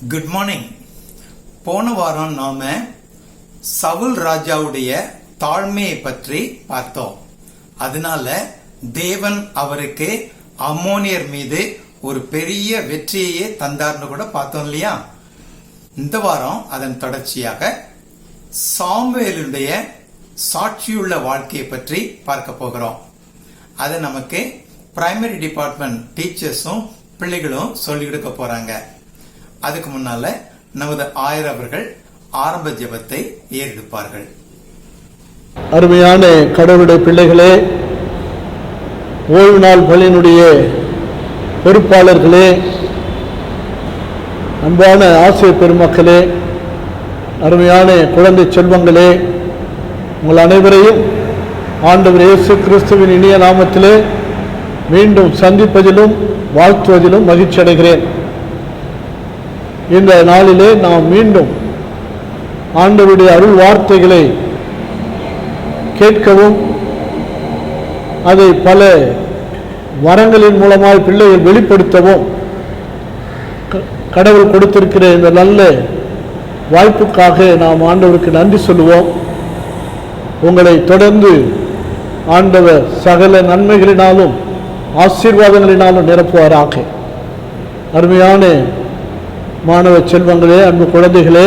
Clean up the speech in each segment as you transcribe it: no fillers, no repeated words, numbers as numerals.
Good morning. போன வாரம் நாம சவுல் ராஜாவுடைய தாழ்மையை பற்றி பார்த்தோம். அதனால தேவன் அவருக்கு அம்மோனியர் மீது ஒரு பெரிய வெற்றியையே தந்தார்னு கூட பார்த்தோம் இல்லையா? இந்த வாரம் அதன் தொடர்ச்சியாக சாமுவேலுடைய சாட்சியுள்ள வாழ்க்கையை பற்றி பார்க்க போகிறோம். அதை நமக்கு பிரைமரி டிபார்ட்மெண்ட் டீச்சர்ஸும் பிள்ளைகளும் சொல்லிக் கொடுக்க போறாங்க. அதுக்கு முன்னால நமது ஆயர் அவர்கள் ஆரம்ப ஜெபத்தை ஏறெடுப்பார்கள். அருமையான கடவுளுடைய பிள்ளைகளே, ஓய்வு நாள் பள்ளியினுடைய பொறுப்பாளர்களே, அன்பான ஆசிரியர் பெருமக்களே, அருமையான குழந்தை செல்வங்களே, உங்கள் அனைவரையும் ஆண்டவர் இயேசு கிறிஸ்துவின் இனிய நாமத்திலே மீண்டும் சந்திப்பதிலும் வாழ்த்துவதிலும் மகிழ்ச்சி அடைகிறேன். இந்த நாளிலே நாம் மீண்டும் ஆண்டவருடைய அருள் வார்த்தைகளை கேட்கவும் அதை பல வரங்களின் மூலமாக பிள்ளைகள் வெளிப்படுத்தவும் கடவுள் கொடுத்திருக்கிற இந்த நல்ல வாய்ப்புக்காக நாம் ஆண்டவருக்கு நன்றி சொல்லுவோம். உங்களை தொடர்ந்து ஆண்டவர் சகல நன்மைகளினாலும் ஆசீர்வாதங்களினாலும் நிரப்புவாராக. அருமையான மாணவ செல்வங்களே, அன்பு குழந்தைகளே,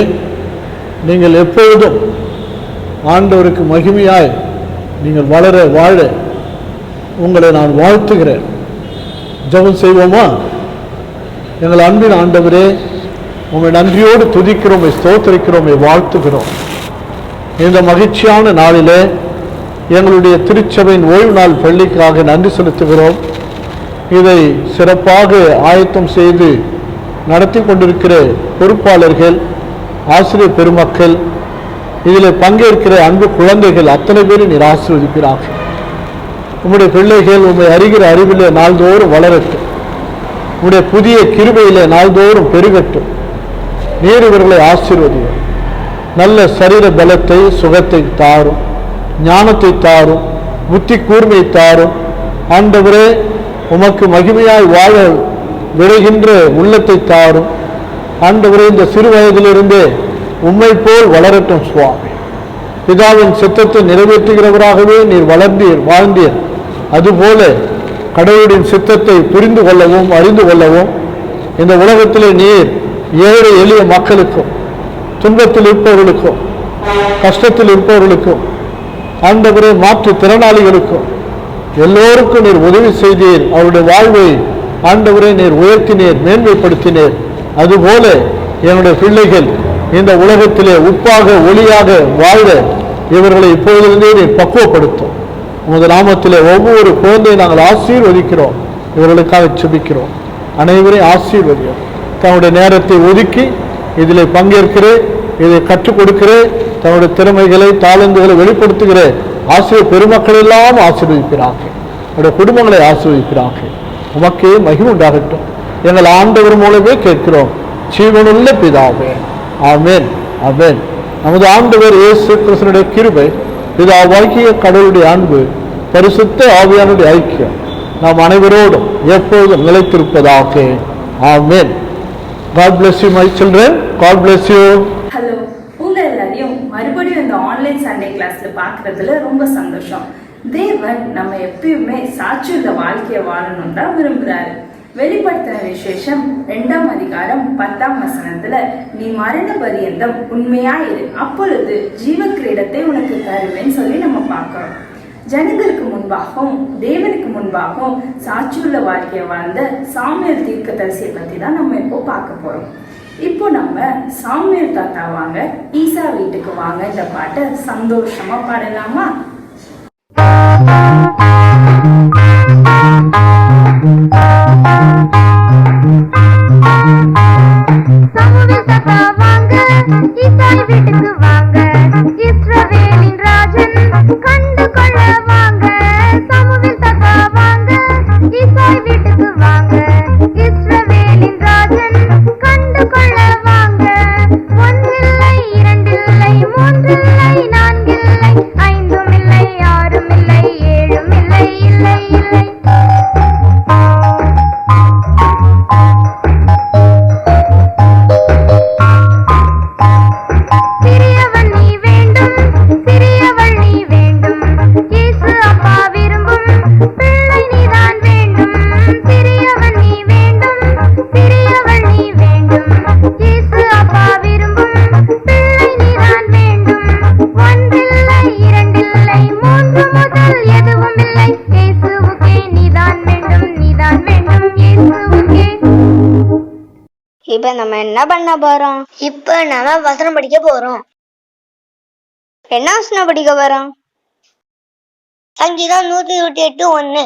நீங்கள் எப்பொழுதும் ஆண்டவருக்கு மகிமையாய் நீங்கள் வளர வாழ உங்களை நான் வாழ்த்துகிறேன். ஜெபம் செய்வோமா? எங்கள் அன்பின் ஆண்டவரே, உங்களை நன்றியோடு துதிக்கிறோம், ஸ்தோத்திரிக்கிறோம், வாழ்த்துகிறோம். இந்த மகிழ்ச்சியான நாளிலே எங்களுடைய திருச்சபையின் ஓய்வு நாள் பள்ளிக்காக நன்றி செலுத்துகிறோம். இதை சிறப்பாக ஆயத்தம் செய்து நடத்தி கொண்டிருக்கிற பொறுப்பாளர்கள், ஆசிரியர் பெருமக்கள், இதில் பங்கேற்கிற அன்பு குழந்தைகள் அத்தனை பேரும் நீர் ஆசீர்வதிக்கிறார்கள். உம்முடைய பிள்ளைகள் உம்மை அறிகிற அறிவிலே நாள்தோறும் வளரட்டும். உம்முடைய புதிய கிருபையிலே நாள்தோறும் பெருகட்டும். நீர் இவர்களை ஆசீர்வதியும். நல்ல சரீர பலத்தை, சுகத்தை தாரும், ஞானத்தை தாரும், புத்தி கூர்மை தாரும். ஆண்டவரே, உமக்கு மகிமையாய் வாழ விளைகின்ற உள்ளத்தை தாரும். ஆண்டவரே, இந்த சிறு வயதிலிருந்தே உம்மை போல் வளரட்டும் சுவாமி. பிதாவின் சித்தத்தை நிறைவேற்றுகிறவராகவே நீர் வளர்ந்தீர், வாழ்ந்தீர். அதுபோல கடவுளின் சித்தத்தை புரிந்து கொள்ளவும் அறிந்து கொள்ளவும் இந்த உலகத்திலே நீர் ஏழை எளிய மக்களுக்கும், துன்பத்தில் இருப்பவர்களுக்கும், கஷ்டத்தில் இருப்பவர்களுக்கும், ஆண்டவரே மாற்று திறனாளிகளுக்கும் எல்லோருக்கும் நீர் உதவி செய்தீர். அவருடைய வாழ்வை ஆண்டவரை நீர் உயர்த்தினீர், மேன்மைப்படுத்தினீர். அதுபோல என்னுடைய பிள்ளைகள் இந்த உலகத்திலே உப்பாக ஒளியாக வாழ இவர்களை இப்போதிலிருந்தே நீர் பக்குவப்படுத்தும். உமது நாமத்திலே ஒவ்வொரு குழந்தையை நாங்கள் ஆசீர்வதிக்கிறோம், இவர்களுக்காக செபிக்கிறோம். அனைவரையும் ஆசீர்வதியும். தன்னுடைய நேரத்தை ஒதுக்கி இதில் பங்கேற்கிற, இதை கற்றுக் கொடுக்கிற, தன்னுடைய திறமைகளை தாளந்துகளை வெளிப்படுத்துகிற ஆசிரியர் பெருமக்கள் எல்லாம் ஆசீர்வதிக்கிறார்கள். அவருடைய குடும்பங்களை ஆசீர்வதிக்கிறார்கள். உமக்கே மகிமை உண்டாகட்டும். எங்கள் ஆண்டவர் மூலமே கேட்கிறோம், ஜீவனுள்ள பிதாவே. ஆமென், ஆமென். நமது ஆண்டவர் இயேசு கிறிஸ்துவினுடைய கிருபை, பிதாவாகிய கடவுளுடைய அன்பு, பரிசுத்த ஆவியானுடைய ஐக்கியம் நாம் அனைவரோடும் எப்போதும் நிலைத்திருப்பதாக. ஆமென். God bless you my children. God bless you. Hello, உங்க எல்லாரையும் மறுபடியும் இந்த ஆன்லைன் சண்டே கிளாஸ்ல பாக்குறதுல ரொம்ப சந்தோஷம். தேவன் நம்ம எப்பயுமே சாட்சியுள்ள வாழ்க்கையை வாழணும் தான் விரும்புறாரு. வெளிப்படுத்தின விசேஷம் 2ஆம் அதிகாரம் 10ஆம் வசனத்துல, நீ மரண பரியந்தம் உண்மையாயிரு, அப்பொழுது ஜீவ கிரீடத்தை உனக்கு தருவேன்னு சொல்லி நம்ம பார்க்கிறோம். ஜனங்களுக்கு முன்பாகவும் தேவனுக்கு முன்பாகவும் சாட்சியுள்ள வாழ்க்கையை வாழ்ந்த சாமுவேல் தீர்க்கதரிசியை பத்தி தான் நம்ம இப்போ பார்க்க போறோம். இப்போ நம்ம சாமுவேல் தாத்தா வாங்க, ஈசா வீட்டுக்கு வாங்க இந்த பாட்டை சந்தோஷமா பாடலாமா? சாமுவேல் தாத்தா வாங்க, ஈசா வீட்டுக்கு வாங்க, இஸ்ரவேலின் ராஜன் கண்டு கொள்ள வாங்க. சாமுவேல் தாத்தா வாங்க, ஈசா வீட்டுக்கு வாங்க, இஸ்ரவேலின் ராஜன் கண்டு கொள்ள வாங்க. ஒன்றில்லை, இரண்டில்லை, மூன்றில்லை, நான்கில்லை, ஐந்தும் இல்லை, ஆறும் இல்லை, ஏழும் இல்லை, இல்லை இல்லை. இப்ப நம்ம என்ன பண்ண போறோம்? இப்ப நாம வசனம் படிக்க போறோம். என்ன வசனம் படிக்க போறோம்? சங்கீதம் 128:1.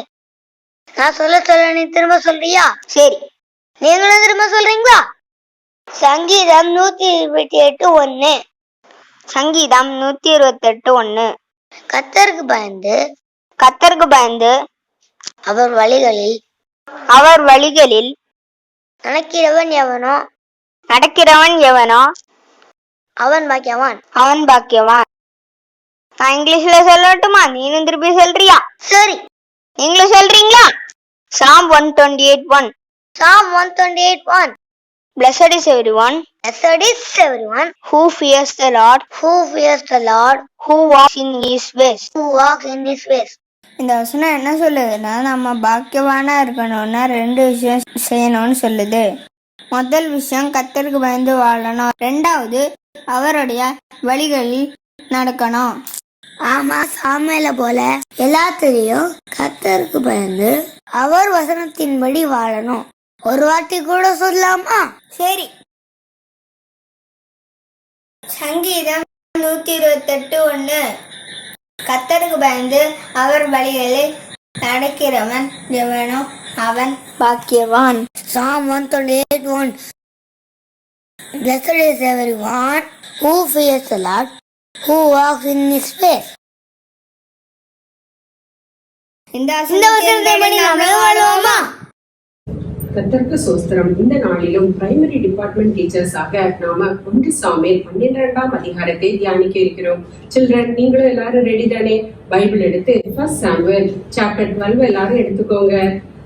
நான் சொல்ல நீ திரும்ப சொல்றியா? சரி, நீங்களும் திரும்ப சொல்றீங்களா? சங்கீதம் 128:1. சங்கீதம் 128:1. கர்த்தருக்கு பயந்து அவர் வழிகளில் நடக்கிறவன் எவனோ அவன் பாக்கியவான். நான் இங்கிலீஷ்ல சொல்லட்டுமா? நீனும் திருப்பி சொல்றியா? சரி, நீங்களும் சொல்றீங்களா? Psalm 128:1. Psalm 128:1. Blessed is everyone who fears the Lord, who walks in his ways. இந்த வசனம் என்ன சொல்லுதுன்னா, நம்ம பாக்கியவானா இருக்கணும்னா 2 விஷயம் செய்யணும்னு சொல்லுது. முதல் விஷயம் கர்த்தருக்கு பயந்து வாழணும். 2வது அவருடைய வழிகளில் நடக்கணும். ஆமா, சாமுவேல போல எல்லாத்திலையும் கர்த்தருக்கு பயந்து அவர் வசனத்தின்படி வாழணும். ஒரு வாட்டி கூட சொல்லலாமா? சரி. சங்கீதம் 128:1. கர்த்தருக்கு பயந்து அவர் வழிகளில் நடக்கிறவன் எவனோ அவன் பாக்கியவான். Psalm 128:1. Blessed is everyone who fears the Lord, who walks in his ways. இந்த வசனத்தின்படி நாம வாழ்வோமா? கர்த்தருக்கு சோஸ்திரம். இந்த நாளிலும் பிரைமரி டிபார்ட்மெண்ட் டீச்சர்ஸாக நாம 1 சாமுவேல் 12ஆம் அதிகாரத்தை தியானிக்க இருக்கிறோம். சில்ட்ரன், நீங்களும் எல்லாரும் ரெடி தானே? பைபிள் எடுத்து 1 சாமுவேல் சாப்டர் 12 எல்லாரும் எடுத்துக்கோங்க.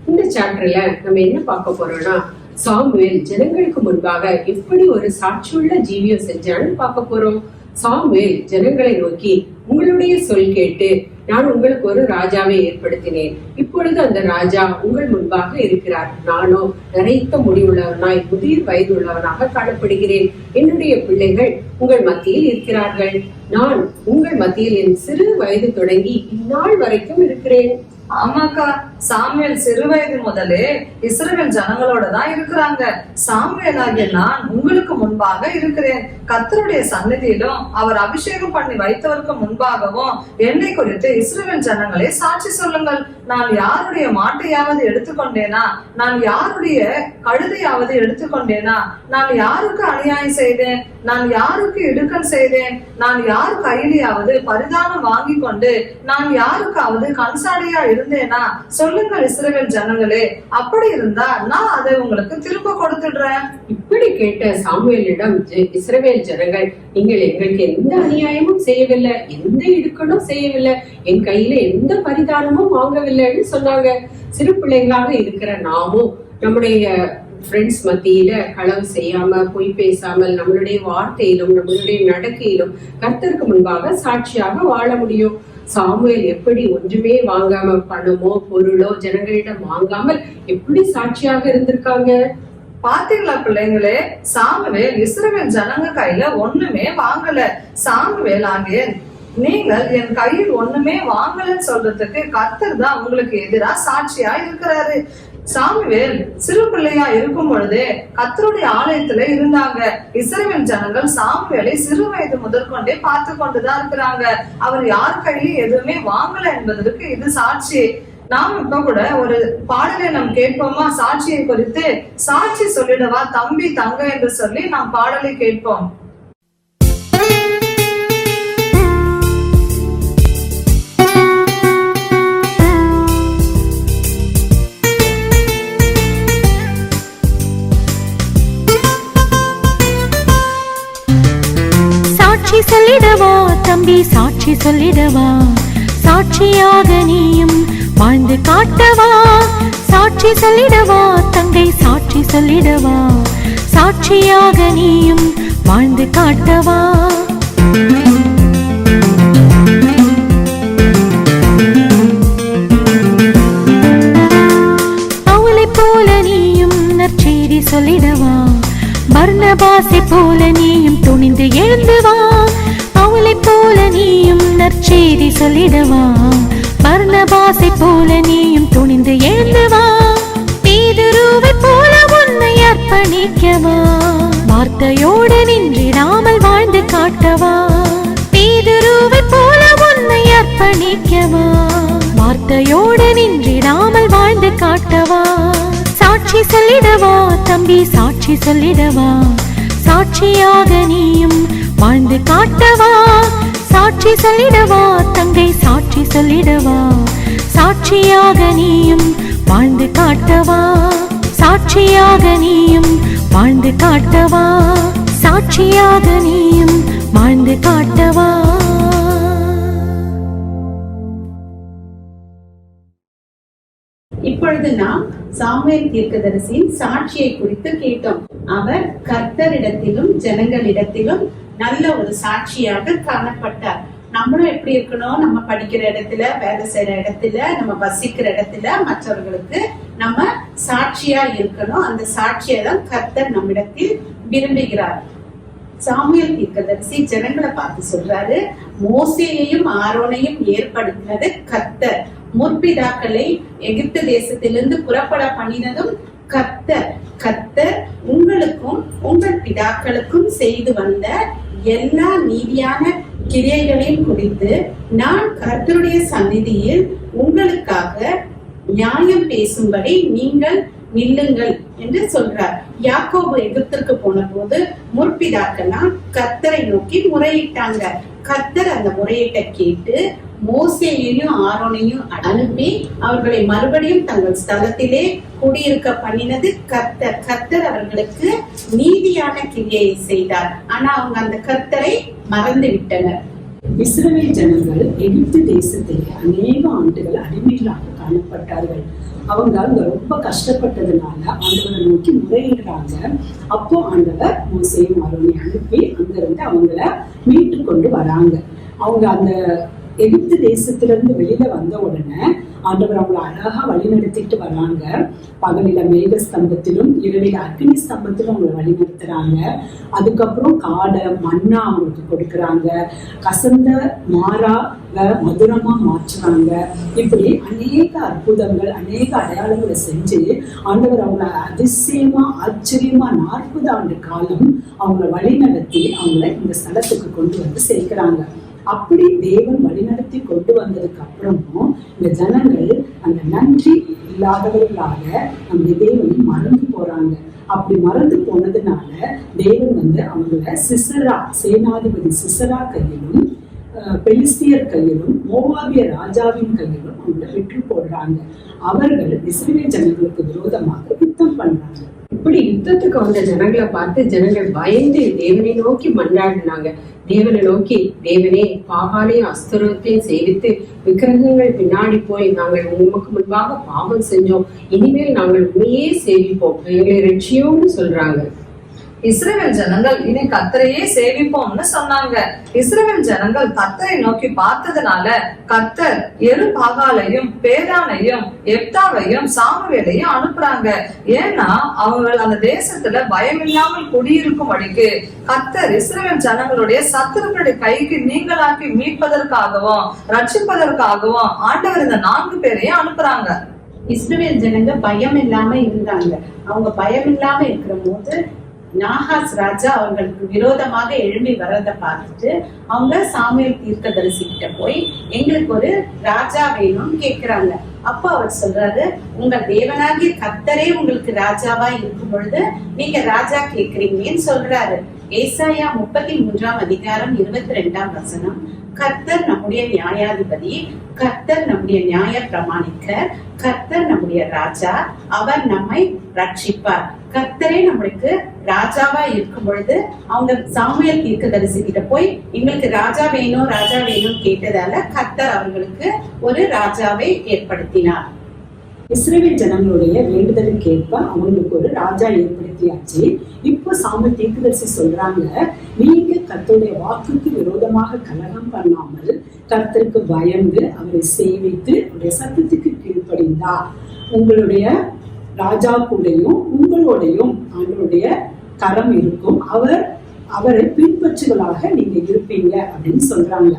இந்த சாப்டர்ல நம்ம என்ன பார்க்க போறோம்னா, சாமுவேல் ஜனங்களுக்கு முன்பாக எப்படி ஒரு சாட்சியுள்ள ஜீவியம் செஞ்சான்னு பார்க்க போறோம். சாமுவேல் ஜனங்களை நோக்கி, உங்களுடைய சொல் கேட்டு நான் உங்களுக்கு ஒரு ராஜாவை ஏற்படுத்தினேன். இப்பொழுது அந்த ராஜா உங்கள் முன்பாக இருக்கிறார். நானோ நிறைத்த முடிவுள்ளவனாய் முதிர் வயது உள்ளவனாக காணப்படுகிறேன். என்னுடைய பிள்ளைகள் உங்கள் மத்தியில் இருக்கிறார்கள். நான் உங்கள் மத்தியில் என் சிறு வயது தொடங்கி இந்நாள் வரைக்கும் இருக்கிறேன். ஆமாக்கா, சாமுவேல் சிறு வயது முதலே இஸ்ரவேல் ஜனங்களோட தான் இருக்கிறாங்க. சாமுவேல் ஆகிய நான் உங்களுக்கு முன்பாக இருக்கிறேன். கர்த்தருடைய சந்நிதியிலும் அவர் அபிஷேகம் பண்ணி வைத்தவருக்கு முன்பாகவும் என்னை குறித்து இஸ்ரவேல் ஜனங்களே சாட்சி சொல்லுங்கள். நான் யாருடைய மாட்டையாவது எடுத்துக்கொண்டேனா? நான் யாருடைய கழுதையாவது எடுத்துக்கொண்டேனா? நான் யாருக்கு அநியாயம் செய்தேன்? நான் யாருக்கு இடுக்கண் செய்தேன்? நான் யார் கையிலேயாவது பரிதானம் வாங்கி கொண்டு நான் யாருக்காவது கண்சாடியா இருந்தேனா? சொல்லுங்கள் இஸ்ரவேல் ஜனங்களே. அப்படி இருந்தா நான் அதை உங்களுக்கு திரும்ப கொடுத்துடுறேன். இப்படி கேட்ட சாமுவேலிடம் இஸ்ரவேல் ஜனங்கள், நீங்கள் எங்களுக்கு எந்த அநியாயமும் செய்யவில்லை, எந்த இடுக்கணும் செய்யவில்லை, என் கையில எந்த பரிதானமும் வாங்கவில்லைன்னு சொன்னாங்க. சிறு பிள்ளைகளாக இருக்கிற நாமும் நம்முடைய ஃப்ரெண்ட்ஸ் மத்தியில களவு செய்யாம, பொய் பேசாமல், நம்மளுடைய வார்த்தையிலும் நம்மளுடைய நடக்கையிலும் கர்த்தருக்கு முன்பாக சாட்சியாக வாழ முடியும். சாமுவேல் எப்படி ஒன்றுமே வாங்காம, பணமோ பொருளோ ஜனங்களிடம் வாங்காமல் எப்படி சாட்சியாக இருந்திருக்காங்க பாத்தீங்களா பிள்ளைங்களே? சாமுவேல் இஸ்ரவேல் ஜனங்க கையில ஒண்ணுமே வாங்கல. சாமுவேல் ஆகிய நீங்கள் என் கையில் ஒண்ணுமே வாங்கலன்னு சொல்றதுக்கு கர்த்தர் தான் உங்களுக்கு எதிரா சாட்சியா இருக்கிறாரு. சாமுவேல் சிறு பிள்ளையா இருக்கும் பொழுதே கர்த்தருடைய ஆலயத்துல இருந்தாங்க. இஸ்ரவேல் ஜனங்கள் சாமுவேலை சிறு வயது முதற்கொண்டே பார்த்து கொண்டுதான் இருக்கிறாங்க. அவர் யார் கையிலும் எதுவுமே வாங்கல என்பதற்கு இது சாட்சி. நாம் இப்ப கூட ஒரு பாடலை நாம் கேட்போமா? சாட்சியை குறித்து, சாட்சி சொல்லிடவா தம்பி தங்க என்று சொல்லி நாம் பாடலை கேட்போம். சாட்சி சொல்லிடவா தம்பி, சாட்சி சொல்லிடவா, சாட்சியாக நீயும் வாழ்ந்து காட்டவா. சாட்சி சொல்லிடவா தங்கை, சாட்சி சொல்லிடவா, சாட்சியாக நீயும் வாழ்ந்து காட்டவா. பவுலை போல நீயும் நற்செய்தி சொல்லிடவா, பர்னபாசை போல நீயும் துணிந்து எழுந்து வா. பவுலை போல நீயும் நற்செய்தி சொல்லிடவா, பர்னபாசை போல நீயும் துணிந்து எழுந்து வா. பேதுருவை போல உன்னை அர்ப்பணிக்கவா. சாட்சி சொல்லிடவா தம்பி, சாட்சி சொல்லிடவா, சாட்சியாக நீயும் வாழ்ந்து காட்டவா. சாட்சி சொல்லிடவா தங்கை, சாட்சி சொல்லிடவா, சாட்சியாக நீயும் வாழ்ந்து காட்டவா. சாட்சியாக நீயும் வாழ்ந்து காட்டவா, சாட்சியாக நீயும் வாழ்ந்து காட்டவா. இப்பொழுது நாம் சாமுவேல் தீர்க்கதரிசியின் சாட்சியை குறித்து கேட்டோம். அவர் கர்த்தரிடத்திலும் ஜனங்களிடத்திலும் நல்ல ஒரு சாட்சியாக காணப்பட்டார். நம்மளும் எப்படி இருக்கணும்? நம்ம படிக்கிற இடத்துல, வேலை செய்யற இடத்துல, நம்ம வசிக்கிற இடத்துல மற்றவர்களுக்கு நம்ம சாட்சியா இருக்கணும். அந்த சாட்சியை தான் கர்த்தர் நம்மிடத்தில் விரும்புகிறார். சாமுவேல் தீர்க்கதரிசி ஜனங்களை பார்த்து சொல்றாரு, மோசேயையும் ஆரோனையும் ஏற்படுத்தினது கர்த்தர், முற்பிதாக்களை எகிப்து தேசத்திலிருந்து புறப்பட பண்ணினதும் கர்த்தர். கர்த்தர் உங்களுக்கும் உங்கள் பிதாக்களுக்கும் செய்து வந்த எல்லா நீதியான கிரியைகளையும் குறித்து நான் கர்த்தருடைய சந்நிதியில் உங்களுக்காக நியாயம் பேசும்படி நீங்கள் நில்லுங்கள் என்று சொல்றார். யாக்கோபு எகிப்திற்கு போன போது முற்பிதாக்கெல்லாம் கர்த்தரை நோக்கி முறையிட்டாங்க. கர்த்தர் அந்த முறையீட்டை கேட்டு மோசேயையும் ஆரோனையும் அனுப்பி அவர்களை மறுபடியும் தங்கள் ஸ்தலத்திலே குடியிருக்க பண்ணினது கர்த்தர். கர்த்தர் அவர்களுக்கு நீதியான கிரியையை செய்தார். ஆனா அவங்க அந்த கர்த்தரை மறந்து விட்டனர். இஸ்ரவேல் ஜனங்கள் எகிப்து தேசத்திலே அநேக ஆண்டுகள் அடிமைகளாக காணப்பட்டார்கள். அவங்க அங்க ரொம்ப கஷ்டப்பட்டதுனால ஆண்டவரை நோக்கி முறையிடுறாங்க. அப்போ ஆண்டவர் மோசேயும் ஆரோனையும் அனுப்பி அங்கிருந்து அவங்கள மீட்டு கொண்டு வராங்க. அவங்க அந்த எகிப்து தேசத்திலிருந்து வெளியில வந்த உடனே ஆண்டவர் அவங்களை அழகா வழி நடத்திட்டு வர்றாங்க. பகலில மேக ஸ்தம்பத்திலும் இரவில அக்னி ஸ்தம்பத்திலும் அவங்களை வழி நடத்துறாங்க. அதுக்கப்புறம் காடை மண்ணா அவங்களுக்கு கொடுக்கறாங்க. கசந்த மாறா மதுரமா மாற்றுறாங்க. இப்படி அநேக அற்புதங்கள், அநேக அடையாளங்களை செஞ்சு ஆண்டவர் அவங்கள அதிசயமா ஆச்சரியமா 40 ஆண்டு காலம் அவங்கள வழி நடத்தி அவங்கள இந்த ஸ்தலத்துக்கு கொண்டு வந்து சேர்க்கிறாங்க. அப்படி தேவன் வழிநடத்தி கொண்டு வந்ததுக்கு அப்புறமும் இந்த ஜனங்கள் அந்த நன்றி இல்லாதவர்களாக நம்ம தேவனை மறந்து போறாங்க. அப்படி மறந்து போனதுனால தேவன் அவங்கள சிசரா, சேனாதிபதி சிசரா கையிலும் பெலிஸ்தியர் கையிலும் மோவாபிய ராஜாவின் கையிலும் அவங்கள விற்று போடுறாங்க. அவர்கள் இஸ்ரவேல் ஜனங்களுக்கு விரோதமாக யுத்தம் பண்றாங்க. இப்படி யுத்தத்துக்கு வந்த ஜனங்களை பார்த்து ஜனங்கள் பயந்து தேவனை நோக்கி மன்றாடினாங்க. தேவனை நோக்கி, தேவனே, பாகாலையும் அஸ்தரத்தையும் சேவித்து விக்கிரகங்கள் பின்னாடி போய் நாங்கள் உமக்கு முன்பாக பாவம் செஞ்சோம். இனிமேல் நாங்கள் உண்மையே சேவிப்போம், எங்களை ரட்சியோம்னு சொல்றாங்க. இஸ்ரவேல் ஜனங்கள் இனி கர்த்தரையே சேவிப்போம்னு சொன்னாங்க. இஸ்ரவேல் ஜனங்கள் கர்த்தரை நோக்கி பார்த்ததுனால கர்த்தர் எருபாகாலையும் பேதானையும் எப்தாவையும் சாமுவேலையும் அனுப்புறாங்க. ஏன்னா அவங்க அந்த தேசத்துல பயமில்லாமல் குடியிருக்கும்படிக்கு கர்த்தர் இஸ்ரவேல் ஜனங்களுடைய சத்துருக்களுடைய கைக்கு நீங்களாக்கி மீட்பதற்காகவும் ரட்சிப்பதற்காகவும் ஆண்டவர் இந்த 4 பேரையும் அனுப்புறாங்க. இஸ்ரவேல் ஜனங்க பயம் இல்லாம இருந்தாங்க. அவங்க பயம் இல்லாம இருக்கிற போது நாகாஸ் ராஜா அவங்களுக்கு விரோதமாக எழும்பி வர்றதை பார்த்துட்டு அவங்க சாமுவேல் தீர்க்கதரிசி கிட்ட போய் எங்களுக்கு ஒரு ராஜா வேணும்னு கேக்குறாங்க. அப்ப அவர் சொல்றாரு, உங்க தேவனாகிய கர்த்தரே உங்களுக்கு ராஜாவா இருக்கும் பொழுது நீங்க ராஜா கேக்குறீங்கன்னு சொல்றாரு. ஏசாயா 33 அதிகாரம் 22 வசனம், கர்த்தர் நம்முடைய நியாயாதிபதி, கர்த்தர் நம்முடைய நியாய பிரமாணிக்கர், கர்த்தர் நம்முடைய ராஜா, அவர் நம்மை ரட்சிப்பார். கர்த்தரே நம்மளுக்கு ராஜாவா இருக்கும் பொழுது அவங்க சாமுவேல் தீர்க்கதரிசி கிட்ட போய் எங்களுக்கு ராஜா வேணும் ராஜா வேணும் கேட்டதால கர்த்தர் அவர்களுக்கு ஒரு ராஜாவை ஏற்படுத்தினார். இஸ்ரவேல் ஜனங்களுடைய வேண்டுதலுக்கு ஏற்ப அவங்களுக்கு ஒரு ராஜா ஏற்படுத்தியாச்சு. இப்போ சாமுவேல் தீர்க்கதரிசி சொல்றாங்க, நீங்க கர்த்தருடைய வாக்குக்கு விரோதமாக கலகம் பண்ணாமல் கர்த்தருக்கு பயந்து அவரை சேவித்து அவருடைய சத்தத்துக்கு கீழ்ப்படிந்தா உங்களுடைய ராஜா கூடயும் உங்களோடையும் ஆண்டவருடைய கரம் இருக்கும், அவரை பின்பற்றுகளாக நீங்க இருப்பீங்க அப்படின்னு சொல்றாங்க.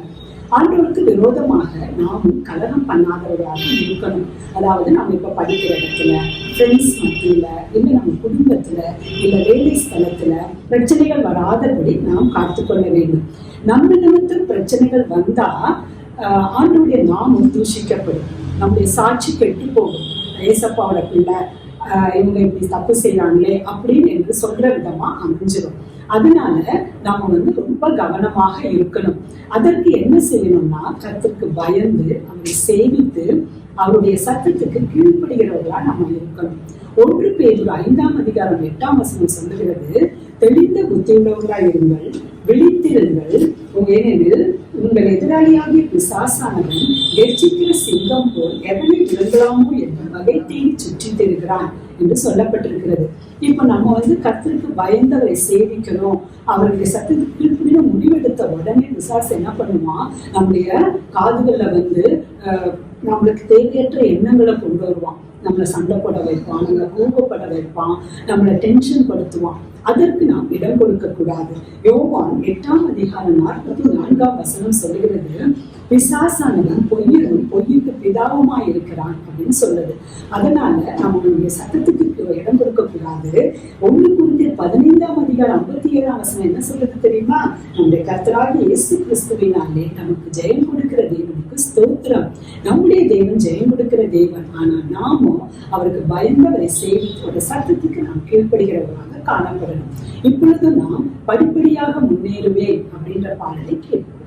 ஆண்டவருக்கு விரோதமாக நாமும் கலகம் பண்ணாதவர்களாக இருக்கணும். அதாவது நம்ம இப்ப படிக்கிற இடத்துல, ஃப்ரெண்ட்ஸ் மத்தியில, இல்ல நம்ம குடும்பத்துல, இல்ல வேலை ஸ்தலத்துல பிரச்சனைகள் வராதபடி நாம் காத்துக்கொள்ள வேண்டும். நம்ம நிமித்தம் பிரச்சனைகள் வந்தா ஆண்டவருடைய நாமம் தூஷிக்கப்படும், நம்முடைய சாட்சி கெட்டு போகும். ஏசப்பாவோட பிள்ளை இவங்க இப்படி தப்பு செய்யறாங்களே அப்படின்னு என்று சொல்ற விதமா அமைஞ்சிடும். அதனால நாம ரொம்ப கவனமாக இருக்கணும். அதற்கு என்ன செய்யணும்னா கர்த்தருக்கு பயந்து அவரை சேவித்து அவருடைய சத்தத்துக்கு கீழ்ப்படுகிறவர்களா நம்ம இருக்கணும். 1 பேதுரு 5ஆம் அதிகாரம் 8ஆம் வசனம் சொல்லுகிறது, தெளிந்த புத்தியுள்ளவர்களாய் இருங்கள், விழித்திருங்கள், ஏனெனில் உங்கள் எதிராளியாகிய பிசாசானவன் கெர்ச்சிக்கிற சிங்கம் போல் எவனை விழுங்கலாமோ என்ற வகை தேடி சுற்றி திரிகிறான் என்று சொல்லப்பட்டிருக்கிறது. இப்ப நம்ம கர்த்தருக்கு பயந்தவரை சேவிக்கணும், அவருடைய சத்தத்துக்கு கீழ்ப்படிய முடிவெடுத்த உடனே பிசாசு என்ன பண்ணுவான், நம்முடைய காதுகள்ல நம்மளுக்கு தேவையற்ற எண்ணங்களை கொண்டு வருவான். நம்மளை சண்டை போட வைப்பான், நம்மளை கோபப்பட வைப்பான், நம்மளை டென்ஷன் படுத்துவான். அதற்கு நாம் இடம் கொடுக்க கூடாது. யோவான் 8ஆம் அதிகாரம் 44ஆம் வசனம் சொல்லுகிறது, பிசாசானவன் பொய்யரும் பொய்யுக்கு பிதாவுமாய் இருக்கிறான் அப்படின்னு சொல்லுது. அதனால நம்மளுடைய சத்தத்துக்கு இடம் கொடுக்க கூடாது. 1 கொரிந்தியர் 15ஆம் அதிகாரம் 57ஆம் வசனம் என்ன சொல்லுது தெரியுமா? நம்முடைய கர்த்தராகிய இயேசு கிறிஸ்துவினாலே நமக்கு ஜெயம் கொடுக்கிற தேவனுக்கு ஸ்தோத்திரம். நம்முடைய தேவன் ஜெயம் கொடுக்கிற தேவன். ஆனா நாமும் அவருக்கு பயந்தவரை சேவித்து ஒரு சத்தத்துக்கு நாம் கீழ்ப்படுகிறவராக காணப்படணும். இப்பொழுது நாம் படிப்படியாக முன்னேறுவேன் அப்படின்ற பாடலை கேட்போம்.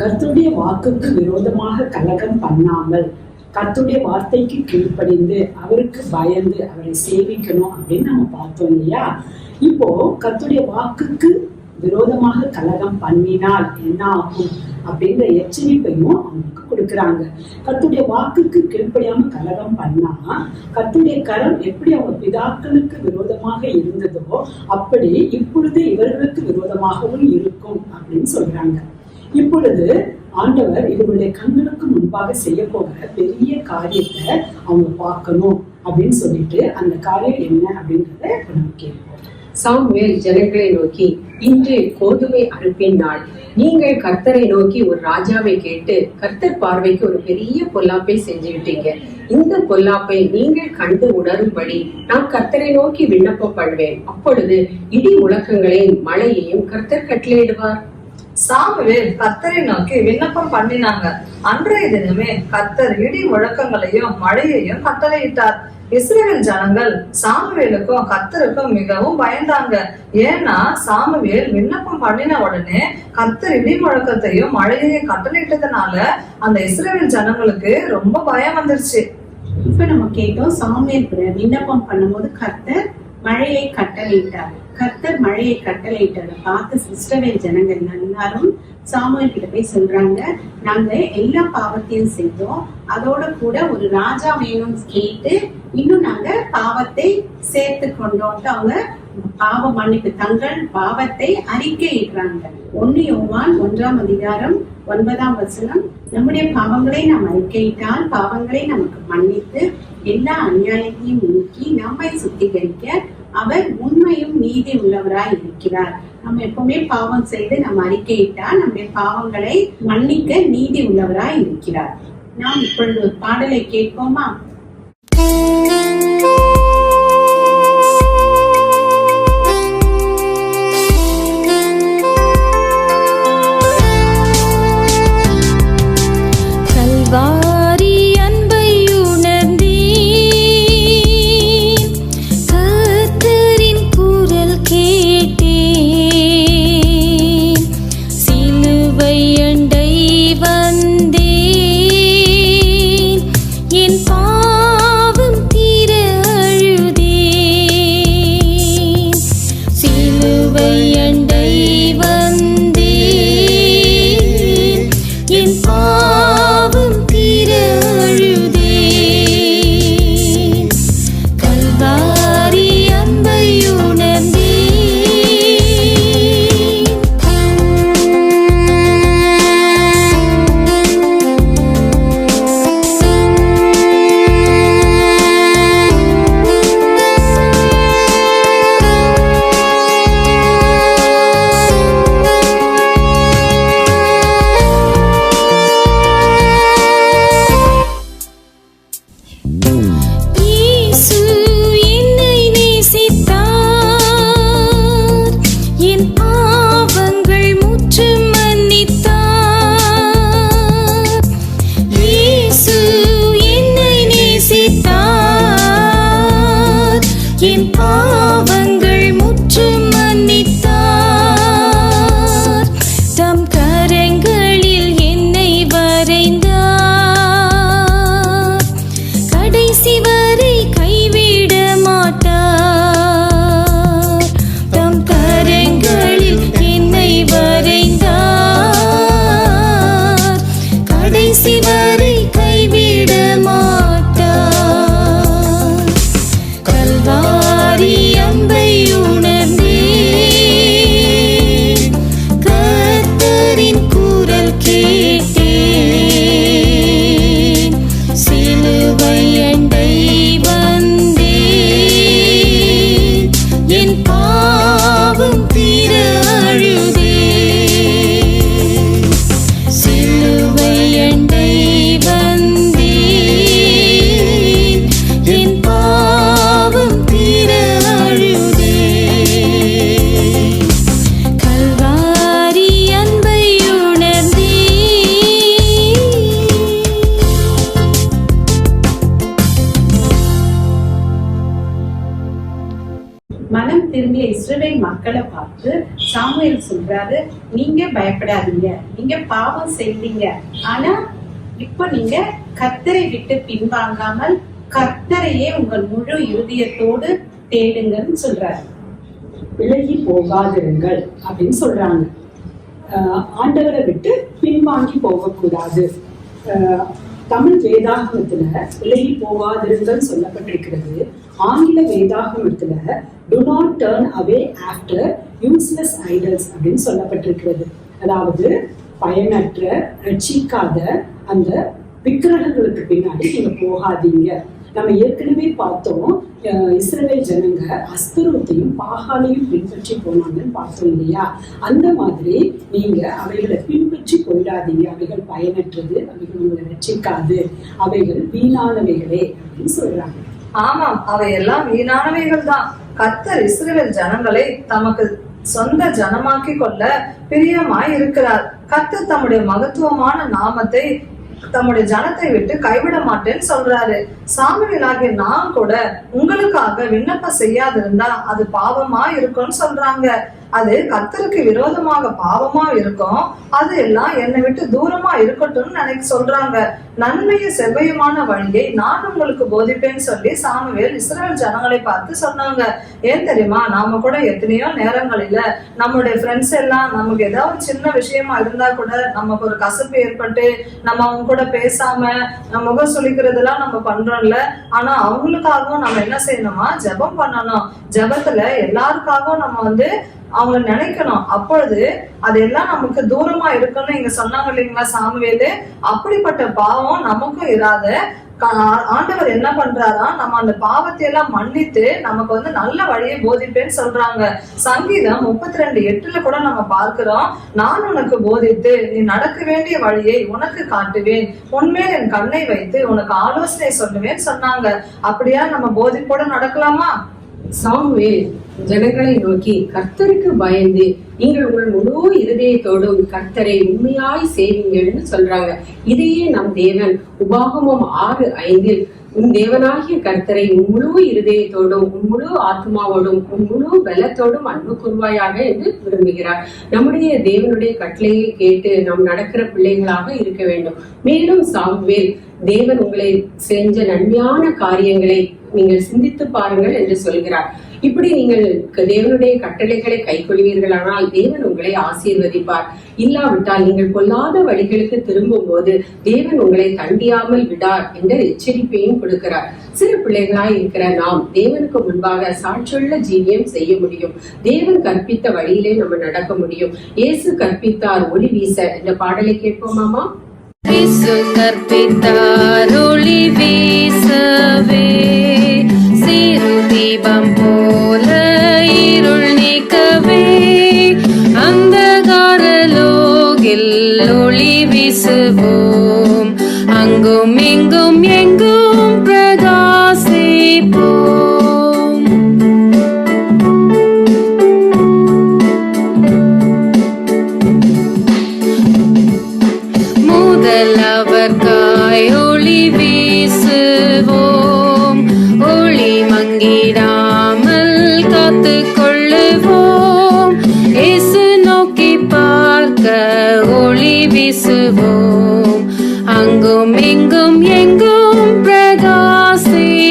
கர்த்தருடைய வாக்குக்கு விரோதமாக கலகம் பண்ணாமல் கர்த்தருடைய வார்த்தைக்கு கீழ்ப்படிந்து அவருக்கு பயந்து அவரை சேவிக்கணும் அப்படின்னு நம்ம பார்த்தோம் இல்லையா? இப்போ கர்த்தருடைய வாக்குக்கு விரோதமாக கலகம் பண்ணினால் என்ன ஆகும் அப்படின்ற எச்சரிப்பையும் அவங்களுக்கு கொடுக்குறாங்க. கர்த்தருடைய வாக்குக்கு கீழ்ப்படியாம கலகம் பண்ணா கர்த்தருடைய கரம் எப்படி அவங்க பிதாக்களுக்கு விரோதமாக இருந்ததோ அப்படி இப்பொழுது இவர்களுக்கு விரோதமாகவும் இருக்கும் அப்படின்னு சொல்றாங்க. இப்பொழுது ஆண்டவர் இவர்களுடைய கண்களுக்கு முன்பாக செய்ய போகிற பெரிய காரியத்தை அவங்க பார்க்கணும் அப்படின்னு சொல்லிட்டு அந்த காரியம் என்ன அப்படின்றத இப்ப நம்ம கேட்போம். சாமுவேல் ஜனங்களை நோக்கி, இன்று கோதுமை அறுப்பின் நாள். நீங்கள் கர்த்தரை நோக்கி ஒரு ராஜாவை கேட்டு கர்த்தர் பார்வைக்கு ஒரு பெரிய பொல்லாப்பை செஞ்சு விட்டீங்க. இந்த பொல்லாப்பை நீங்கள் கண்டு உணரும்படி நான் கர்த்தரை நோக்கி விண்ணப்பம் பண்ணுவேன். அப்பொழுது இடி முழக்கங்களையும் மழையையும் கர்த்தர் கட்டளையிடுவார். சாமுவேல் கர்த்தரை நோக்கி விண்ணப்பம் பண்ணினாங்க. அன்றைய தினமே கர்த்தர் இடி முழக்கங்களையும் மழையையும் கட்டளையிட்டார். இஸ்ரவேல் ஜனங்கள் சாமுவேலுக்கும் கர்த்தருக்கும் மிகவும் பயந்தாங்க. ஏன்னா சாமுவேல் விண்ணப்பம் பண்ணின உடனே கர்த்தர் இடி முழக்கத்தையும் மழையையும் கட்டளையிட்டதுனால அந்த இஸ்ரவேல் ஜனங்களுக்கு ரொம்ப பயம் வந்துருச்சு. இப்ப நம்ம கேட்டோம், சாமுவேல் விண்ணப்பம் பண்ணும்போது கர்த்தர் மழையை கட்டளையிட்டார். கர்த்தர் மழையை கட்டளையிட்டதை பார்த்து இஸ்ரவேல் ஜனங்கள் எல்லாரும் சாமுவேல் கிட்ட போய் சொல்றாங்க, நாங்க எல்லா பாவத்தையும் செய்தோம், அதோட கூட ஒரு ராஜா வேணும்னு கேட்டு இன்னும் நாங்க பாவத்தை சேர்த்து கொண்டோம்ட்டு அவங்க பாவ மன்னிப்பு தங்கள் பாவத்தை அறிக்கையிடுறாங்க. 1 யோவான் 1ஆம் அதிகாரம் 9ஆம் வசனம், நம்முடைய பாவங்களை நாம் அறிக்கையிட்டால் பாவங்களை நமக்கு மன்னித்து எல்லா அநியாயத்தையும் நீக்கி நம்மை சுத்திகரிக்க அவர் உண்மையும் நீதி உள்ளவராய் இருக்கிறார். நம்ம எப்பவுமே பாவம் செய்து நம்ம அறிக்கையிட்டா நம்முடைய பாவங்களை மன்னிக்க நீதி உள்ளவராய் இருக்கிறார். நாம் இப்பொழுது ஒரு பாடலை கேட்போமா? மனம் திரும்பிய இஸ்ரவேல் மக்களை பார்த்து சாமுவேல் சொல்றாரு, நீங்க பயப்படாதீங்க, நீங்க பாவம் செய்தீங்க, ஆனா இப்ப நீங்க கர்த்தரை விட்டு பின்வாங்காமல் கர்த்தரையே உங்கள் முழு இருதயத்தோடு தேடுங்கன்னு சொல்றாரு. விலகி போகாதிருங்கள் அப்படின்னு சொல்றாங்க. ஆண்டவரை விட்டு பின்வாங்கி போகக்கூடாது. தமிழ் வேதாகமத்துல விலகி போகாதிருங்கள் சொல்லப்பட்டிருக்கிறது. ஆங்கில வேதாகமத்துல do not turn away after useless idols அப்படின்னு சொல்லப்பட்டிருக்கிறது. அதாவது பயனற்ற ரட்சிக்காத அந்த விக்கிரகங்களுக்கு பின்னாடி நீங்க போகாதீங்க. நம்ம ஏற்கனவே பார்த்தோம், இஸ்ரவேல் ஜனங்க அஸ்தரோத்தையும் பாகாலையும் பின்பற்றி போனாங்கன்னு பார்த்தோம் இல்லையா? அந்த மாதிரி நீங்க அவைகளை பின்பற்றி போயிடாதீங்க. அவைகள் பயனற்றது, அவைகள் உங்களை ரட்சிக்காது, அவைகள் வீணானவைகளே அப்படின்னு சொல்றாங்க. ஆமாம், அவையெல்லாம் வீணானவைகள் தான். கர்த்தர் இஸ்ரவேல் ஜனங்களை தமக்கு சொந்த ஜனமாக்கி கொள்ள பிரியமாய் இருக்கிறார். கர்த்தர் தம்முடைய மகத்துவமான நாமத்தை தம்முடைய ஜனத்தை விட்டு கைவிட மாட்டேன்னு சொல்றாரு. சாமுவேலாகிய நான் கூட உங்களுக்காக விண்ணப்பம் செய்யாதிருந்தா அது பாவமா இருக்கும்னு சொல்றாங்க. அது கர்த்தருக்கு விரோதமாக பாவமா இருக்கும், அது எல்லாம் என்னை விட்டு தூரமா இருக்கட்டும்னு நினைக்க சொல்றாங்க. நன்மையை செவ்வையுமான வழியை நான் உங்களுக்கு போதிப்பேன்னு சொல்லி சாமுவேல் இஸ்ரவேல் ஜனங்களை பார்த்து சொன்னாங்க. ஏன் தெரியுமா, நாம கூட எத்தனையோ நேரங்களில நம்மளுடைய ஃப்ரெண்ட்ஸ் எல்லாம் நமக்கு ஏதாவது சின்ன விஷயமா இருந்தா கூட நமக்கு ஒரு கசப்பு ஏற்பட்டு நம்ம அவங்க கூட பேசாம முகம் சுளிக்கிறதெல்லாம் நம்ம பண்றோம்ல. ஆனா அவங்களுக்காகவும் நம்ம என்ன செய்யணுமா, ஜெபம் பண்ணணும். ஜெபத்துல எல்லாருக்காகவும் நம்ம அவங்கள நினைக்கணும். அப்பொழுது அதெல்லாம் நமக்கு தூரமா இருக்குன்னு இங்க சொன்னாங்க இல்லைங்களா சாமுவேலு. அப்படிப்பட்ட பாவம் நமக்கும் இராத ஆண்டவர் என்ன பண்றாரா, நம்ம அந்த பாவத்தை எல்லாம் மன்னித்து நமக்கு நல்ல வழியை போதிப்பேன்னு சொல்றாங்க. சங்கீதம் 32:8 கூட நம்ம பார்க்கிறோம், நான் உனக்கு போதித்து நீ நடக்க வேண்டிய வழியை உனக்கு காட்டுவேன், உன்மேல் என் கண்ணை வைத்து உனக்கு ஆலோசனை சொல்லுவேன்னு சொன்னாங்க. அப்படியா நம்ம போதிப்போட நடக்கலாமா? சாமுவேல் ஜனங்களை நோக்கி, கர்த்தருக்கு பயந்து நீங்கள் உங்கள் முழு இருதயத்தோடும் கர்த்தரை உண்மையாய் சேவிங்கள்னு சொல்றாங்க. இதையே நம் தேவன் உபாகமம் 6:5 உன் தேவனாகிய கர்த்தரை உன் முழு இருதயத்தோடும் உன் முழு ஆத்மாவோடும் உன் முழு பலத்தோடும் அன்பு கூர்வாயாக என்று விரும்புகிறார். நம்முடைய தேவனுடைய கட்டளையை கேட்டு நாம் நடக்கிற பிள்ளைகளாக இருக்க வேண்டும். மேலும் சாமுவேல், தேவன் உங்களை செஞ்ச நன்மையான காரியங்களை நீங்கள் சிந்தித்து பாருங்கள் என்று சொல்கிறார். இப்படி நீங்கள் தேவனுடைய கட்டளைகளை கைக்கொள்வீர்களானால் தேவன் உங்களை ஆசீர்வதிப்பார். இல்லாவிட்டால் நீங்கள் பொல்லாத வழிகளுக்கு திரும்பும் போது தேவன் உங்களை தண்டியாமல் விடார் என்ற எச்சரிப்பையும் கொடுக்கிறார். சிறு பிள்ளைகளாய் இருக்கிற நாம் தேவனுக்கு முன்பாக சாட்சியுள்ள ஜீவியம் செய்ய முடியும். தேவன் கற்பித்த வழியிலே நம்ம நடக்க முடியும். இயேசு கற்பித்தார் ஒளி வீச என்ற பாடலை கேட்போமாமா? இயேசு கற்பித்தார் ஒளி வீசவே, சிறு தீபம் போல இருள் நீக்கவே, அந்தகார லோகில் ஒளி வீசுவோம், அங்கும் இங்கும் எங்கும் பிரகாசிப்போம். முதலவர்காய் ஒளி வீசுவோம், ஒளி மங்கிடாமல் காத்து கொள்ளுவோம், இயேசு நோக்கி பார்க்க ஒளி வீசுவோம், அங்கும் இங்கும் எங்கும் பிரகாசிப்போம்.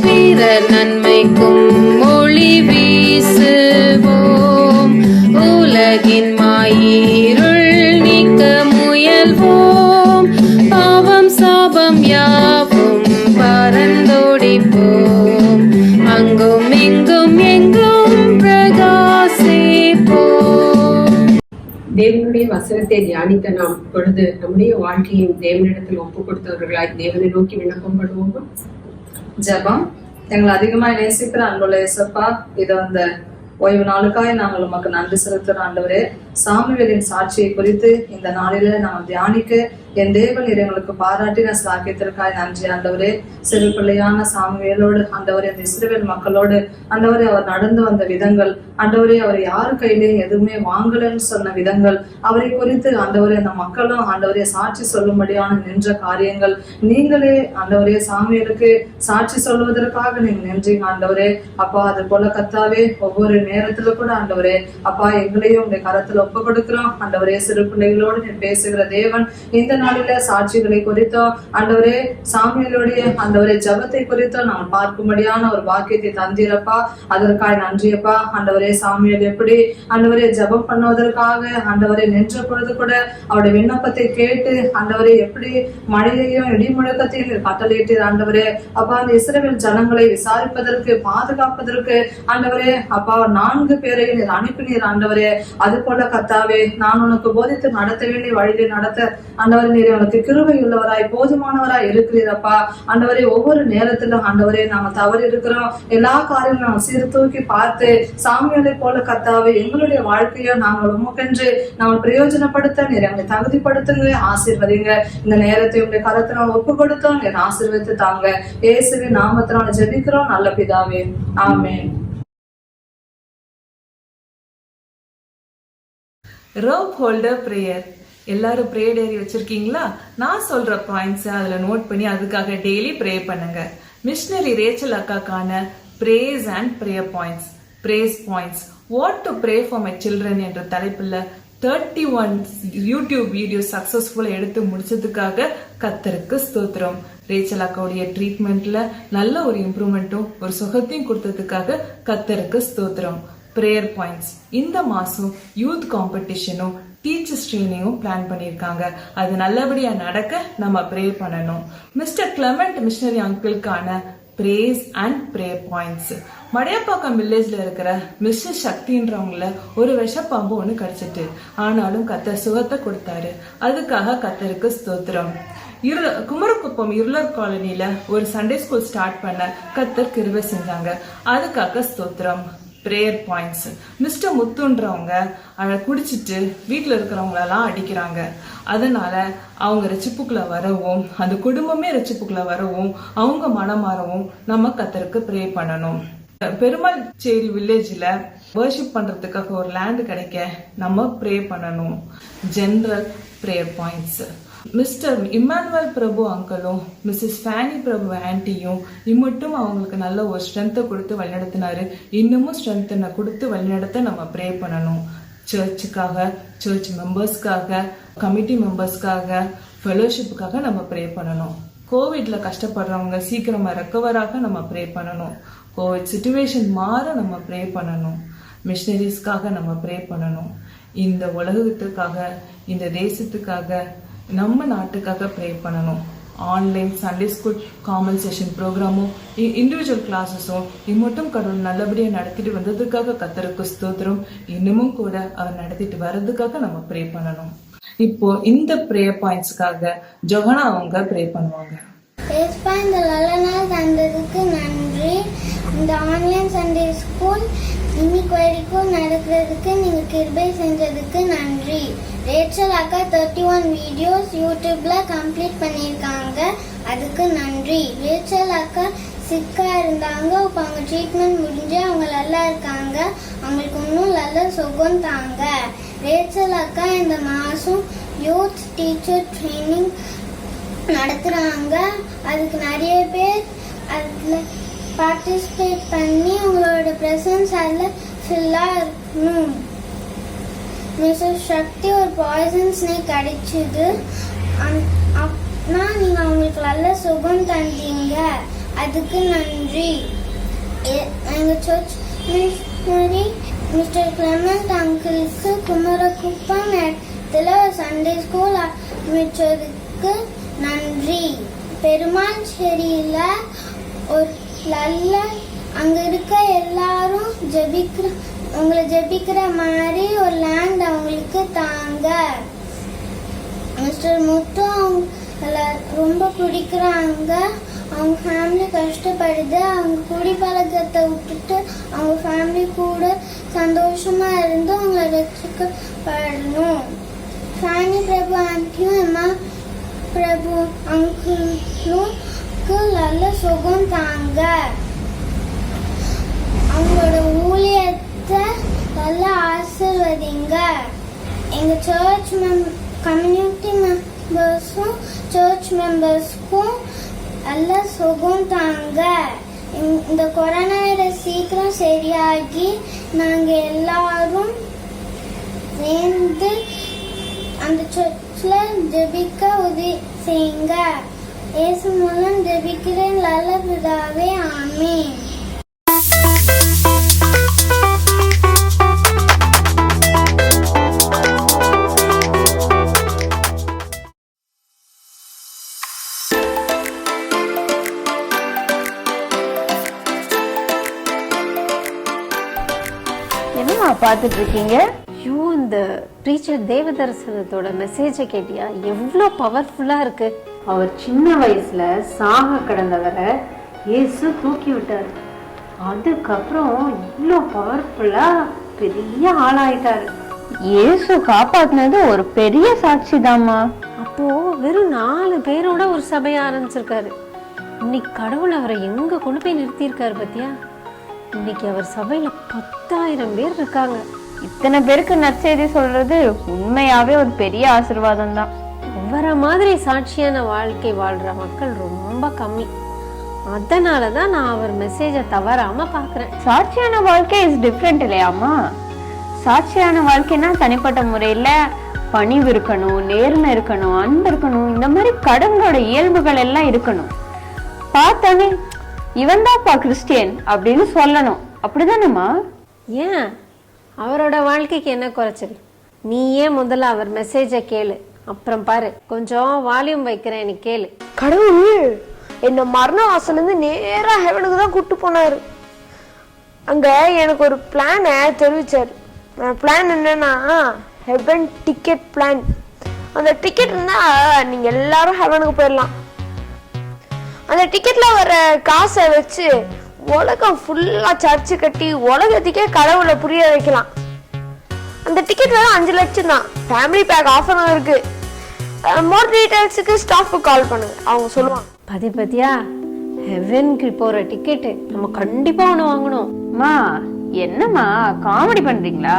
பிறர் நன்மைக்கும் ஒளி வீசுவோம், உலகின் மாயிருள் நீக்க முயல்வோம், பாவம் சாபம் யாவும் பறந்தோடிப்போம், அங்கும் இங்கும் எங்கும் பிரகாசிப்போம். தேவனுடைய வசனத்தை தியானித்த நாம் பொழுது நம்முடைய வாழ்க்கையும் தேவனிடத்தில் ஒப்பு கொடுத்தவர்களாய் தேவனை நோக்கி விண்ணப்பம் பண்ணுவோமா? ஜெபம். எங்களை அதிகமாய் நேசிக்கிற அன்புள்ள இயேசப்பா, இது அந்த ஓய்வு நாளுக்காய் நாங்கள் உமக்கு நன்றி செலுத்துறோம் ஆண்டவரே. சாமுவேலின் சாட்சியை குறித்து இந்த நாளில நாங்கள் தியானிக்க என் தேவன் எங்களுக்கு பாராட்டின சாக்கியத்திற்காய் நன்றி ஆண்டவரே. சிறு பிள்ளையான சாமுவேலோடு ஆண்டவரே, இந்த இஸ்ரவேல் மக்களோடு ஆண்டவரே அவர் நடந்து வந்த விதங்கள், ஆண்டவரே அவர் யாரு கையிலேயும் எதுவுமே வாங்கலன்னு சொன்ன விதங்கள், அவரை குறித்து ஆண்டவரே அந்த மக்களும் ஆண்டவரே சாட்சி சொல்லும்படியான நின்ற காரியங்கள், நீங்களே ஆண்டவரே சாமுவேலுக்கு சாட்சி சொல்வதற்காக நீங்க நின்றீங்க ஆண்டவரே. அப்பா, அது போல கர்த்தாவே ஒவ்வொரு நேரத்துல கூட ஆண்டவரே அப்பா எங்களையும் உங்களுடைய கரத்துல ஒப்பு கொடுக்கிறோம் ஆண்டவரே. சிறு பிள்ளைகளோடு நீ பேசுகிற தேவன், இந்த நாளில சாட்சிகளை குறித்தோ ஆண்டவரே சாமுவேலுடைய ஆண்டவரே ஜபத்தை குறித்தோ நாங்கள் பார்க்கும்படியான ஒரு பாக்கியத்தை தந்தீரப்பா, அதற்காக நன்றியப்பா ஆண்டவரே. சாமுவேல் எப்படி ஆண்டவரே ஜபம் பண்ணுவதற்காக ஆண்டவரே நின்ற பொழுது கூட அவருடைய விண்ணப்பத்தை கேட்டு ஆண்டவரே எப்படி மழையையும் இடிமுழக்கத்தையும் கட்டளையிட்டீர் ஆண்டவரே. அப்பா, அந்த இஸ்ரவேல் ஜனங்களை விசாரிப்பதற்கு பாதுகாப்பதற்கு ஆண்டவரே அப்பா 4 பேரை நீர் அனுப்பினீர் ஆண்டவரே. அது போல கர்த்தாவே நான் உனக்கு போதித்து நடத்த வேண்டிய வழியிலே நடத்த ஆண்டவரே நீர் உனக்கு கிருபை உள்ளவராய் போதுமானவராய் இருக்கிறீரப்பா ஆண்டவரே. ஒவ்வொரு நேரத்திலும் ஆண்டவரே நாங்கள் தவறு இருக்கிறோம், எல்லா காரியங்களும் நாங்கள் சீர்தூக்கி பார்த்து சாமுவேலை போல கர்த்தாவே எங்களுடைய வாழ்க்கையை நாங்கள் உமக்கென்று நாங்கள் பிரயோஜனப்படுத்த நீர் எங்களை தகுதிப்படுத்துங்க, ஆசீர்வதிங்க. இந்த நேரத்தை உங்களுடைய கரத்தினால் ஒப்பு கொடுத்தோம், நீர் ஆசீர்வதித்து தாங்க. இயேசுவின் நாமத்தினால் ஜெபிக்கிறோம் நல்ல பிதாவே, ஆமென். Rope holder prayer. எல்லாரும் ப்ரே டைரி வச்சிருக்கீங்களா? நான் சொல்ற பாயிண்ட்ஸ் அதுல நோட் பண்ணி அதுக்காக டெய்லி ப்ரே பண்ணுங்க. மிஷனரி ரேச்சல் அக்காக்கான praise and prayer points, praise points, what to pray for my children என்ற தலைப்புல 31 யூடியூப் வீடியோ சக்சஸ்ஃபுல்லா எடுத்து முடிச்சதுக்காக கர்த்தருக்கு ஸ்தோத்திரம். ரேச்சல் அக்காவுடைய ட்ரீட்மெண்ட்ல நல்ல ஒரு இம்ப்ரூவ்மெண்ட்டும் ஒரு சுகத்தையும் கொடுத்ததுக்காக கர்த்தருக்கு ஸ்தோத்திரம். பிரேயர் பாயிண்ட்ஸ், இந்த மாசம் யூத் காம்படிஷனும் டீச்சர்ஸ் ட்ரைனிங்கும் பிளான் பண்ணியிருக்காங்க. அது நல்லபடியா நடக்க நம்ம ப்ரே பண்ணணும். மிஸ்டர் கிளமெண்ட் மிஷனரி அங்கிளுக்கான praise and prayer points. Madaiyappakkam வில்லேஜ்ல இருக்கிற மிஸ்டர் சக்தின்றவங்கள ஒரு விஷப்பாம்பு ஒண்ணு கடிச்சிட்டு, ஆனாலும் கர்த்தர் சுகத்தை கொடுத்தாரு. அதுக்காக கர்த்தருக்கு ஸ்தோத்திரம். குமரகுப்பம் இருளர் காலனில ஒரு சண்டே ஸ்கூல் ஸ்டார்ட் பண்ண கர்த்தர் கிருபை செஞ்சாங்க. அதுக்காக ஸ்தோத்திரம். பிரேயர் பாயிண்ட்ஸ், மிஸ்டர் முத்துன்றவங்க குடிச்சிட்டு வீட்டுல இருக்கிறவங்களெல்லாம் அடிக்கிறாங்க. அதனால அவங்க ரட்சிப்புக்குள்ள வரவும், அந்த குடும்பமே ரட்சிப்புக்குள்ள வரவும், அவங்க மனம் மாறவும் நம்ம கர்த்தருக்கு ப்ரே பண்ணணும். பெருமாள் சேரி வில்லேஜ்ல வர்ஷிப் பண்றதுக்காக ஒரு லேண்ட் கிடைக்க நம்ம ப்ரே பண்ணணும். General prayer points, mister Immanuel Prabhu அங்கிளும் மிஸ்ஸஸ் ஃபேனி பிரபு ஆன்ட்டியும் இம்மட்டும் அவங்களுக்கு நல்ல ஒரு ஸ்ட்ரென்த்தை கொடுத்து வழிநடத்தினாரு. இன்னமும் ஸ்ட்ரென்த்தை கொடுத்து வழிநடத்த நம்ம ப்ரே பண்ணணும். சர்ச்சுக்காக, சர்ச் மெம்பர்ஸ்க்காக, கமிட்டி மெம்பர்ஸ்க்காக, ஃபெலோஷிப்புக்காக நம்ம ப்ரே பண்ணணும். கோவிட்ல கஷ்டப்படுறவங்க சீக்கிரமா ரெக்கவராக நம்ம ப்ரே பண்ணணும். கோவிட் சிச்சுவேஷன் மாற நம்ம ப்ரே பண்ணணும். மிஷனரிஸ்க்காக நம்ம ப்ரே பண்ணணும். இந்த உலகத்துக்காக, இந்த தேசத்துக்காக, நம்ம நாட்டுக்காக ப்ரே பண்ணணும். Online Sunday school common session ப்ரோக்ராமும் இண்டிவிஜுவல் கிளாஸஸும் இம்மட்டும் கடவுள் நல்லபடியாக நடத்திட்டு வந்ததுக்காக கர்த்தருக்கு ஸ்தோத்திரம். இன்னமும் கூட அவர் நடத்திட்டு வர்றதுக்காக நம்ம ப்ரே பண்ணணும். இப்போ இந்த ப்ரேயர் பாயிண்ட்ஸ்க்காக ஜொஹனா அவங்க ப்ரே பண்ணுவாங்க. இந்த நல்ல நாள் தந்ததுக்கு நன்றி. இந்த ஆன்லைன் சண்டே ஸ்கூல் இன்னைக்கு வரைக்கும் நடக்கிறதுக்கு நீங்க கிருபை செஞ்சதுக்கு நன்றி. ரேச்சல் அக்கா 31 வீடியோஸ் யூடியூப்ல கம்ப்ளீட் பண்ணியிருக்காங்க, அதுக்கு நன்றி. ரேச்சல் அக்கா சிக்கா இருந்தாங்க, இப்போ அவங்க ட்ரீட்மெண்ட் முடிஞ்சு அவங்க நல்லா இருக்காங்க. அவங்களுக்கு இன்னும் நல்ல சுகம் தாங்க. ரேச்சல் அக்கா இந்த மாசம் யூத் டீச்சர் ட்ரைனிங் நடத்துறாங்க. அதுக்கு நிறைய பேர் அதுல பார்ட்டிசிபேட் பண்ணி உங்களோட பிரசன்ஸ் அதில் ஃபில்லாக இருக்கணும். மிஸ்ஸஸ் சக்தி ஒரு பாய்சன் ஸ்னேக் அடிச்சுது, ஆனால் நீங்கள் அவங்களுக்கு நல்ல சுகம் தந்தீங்க, அதுக்கு நன்றி. எங்கள் சர்ச் மிஷனரி மிஸ்டர் கிளமெண்ட் அங்கிளுக்கு குமரகுப்பம் இடத்துல சண்டே ஸ்கூல் ஆரம்பிச்சதுக்கு நன்றி. பெருமாள் செடியில ஒரு நல்ல அங்க இருக்க எல்லாரும் உங்களை ஜெபிக்கிற மாதிரி ஒரு லேண்ட் அவங்களுக்கு தாங்க. மிஸ்டர் முத்து அவங்கள ரொம்ப பிடிக்கிறாங்க. அவங்க ஃபேமிலி கஷ்டப்படுது. அவங்க குடி பழக்கத்தை விட்டுட்டு அவங்க ஃபேமிலி கூட சந்தோஷமா இருந்து அவங்கள ரசிக்கப்படணும். ஃபேனி பிரபு ஆண்டியும் அம்மா பிரபு அங்கிளும் நல்ல சுகம் தாங்க. அவங்களோட ஊழியத்தை நல்லா ஆசீர்வதிங்க. எங்க சர்ச் கம்யூனிட்டி மெம்பர்ஸும் சர்ச் மெம்பர்ஸ்க்கும் நல்ல சுகம் தாங்க. இந்த கொரோனா வைரஸ் சீக்கிரம் சரியாகி நாங்க எல்லாரும் சேர்ந்து அந்த சர்ச்ல ஜெபிக்க உதவி செய்யுங்க. இயேசு மூலம் ஜெபிக்கிறேன் நல்ல பிதாவே, ஆமென். என்னம்மா பார்த்துட்டு இருக்கீங்க? ஐயோ, இந்த ப்ரீச்சர் தேவதரிசனத்தோட மெசேஜை கேட்டியா? எவ்வளோ பவர்ஃபுல்லா இருக்கு. அவர் சின்ன வயசுல சாக கிடந்தவரை இயேசு தூக்கி விட்டாரு. அதுக்கப்புறம் இவ்வளோ பவர்ஃபுல்லா பெரிய ஆளாயிட்டாரு. இயேசு காப்பாத்தினது ஒரு பெரிய சாட்சி தாமா. அப்போ வெறும் 4 பேரோட ஒரு சபையை ஆரம்பிச்சிருக்காரு. இன்னைக்கு கடவுள் அவரை எங்க கொண்டு போய் நிறுத்தியிருக்காரு பத்தியா? இன்னைக்கு அவர் சபையில 10,000 பேர் இருக்காங்க. இத்தனை பேருக்கு நற்செய்தி சொல்றது உண்மையாவே ஒரு பெரிய ஆசீர்வாதம் தான். இவரை மாதிரி சாட்சியான வாழ்க்கை வாழ்ற மக்கள் ரொம்ப கம்மி. அதனாலதான் நான் அவர் மெசேஜை தவறாம பாக்குறேன். சாட்சியான வாழ்க்கை இஸ் டிஃப்ரெண்ட் இல்லையாமா? சாட்சியான வாழ்க்கைனா தனிப்பட்ட முறையில பணிவு இருக்கணும், நேர்மை இருக்கணும், அன்பு இருக்கணும், இந்த மாதிரி கடவுளோட இயல்புகள் எல்லாம் இருக்கணும். பார்த்தானே இவன் தான்ப்பா கிறிஸ்டியன் அப்படின்னு சொல்லணும், அப்படிதானேம்மா? ஏன் அவரோட வாழ்க்கைக்கு என்ன குறைச்சல்? நீயே முதல்ல அவர் மெசேஜை கேளு, அப்புறம் பாரு. கொஞ்சம் வால்யூம் வைக்கிறேன், நீ கேளு. கடவுள் என்ன மரண வாசலேருந்து நேரா ஹெவனுக்கு தான் கூட்டு போனாரு. அங்க எனக்கு ஒரு பிளானை தெரிவிச்சாரு. பிளான் என்னன்னா ஹெவன் டிக்கெட் பிளான். அந்த டிக்கெட் இருந்தா நீங்க எல்லாரும் ஹெவனுக்கு போயிடலாம். அந்த டிக்கெட்ல வர காசை வச்சு உலகம் ஃபுல்லா சர்ச்சு கட்டி உலகத்துக்கே கடவுளை புரிய வைக்கலாம். அந்த டிக்கெட் வேற 5 லட்சம் தான். ஃபேமிலி பேக் ஆஃபரும் இருக்கு. மோர் டீடைல்ஸுக்கு ஸ்டாஃப்க்கு கால் பண்ணுங்க, அவங்க சொல்லுவாங்க. பத்தியா ஹெவனுக்கு போற டிக்கெட் நம்ம கண்டிப்பா ஒண்ணு வாங்கணும். மா என்னம்மா காமெடி பண்றீங்களா?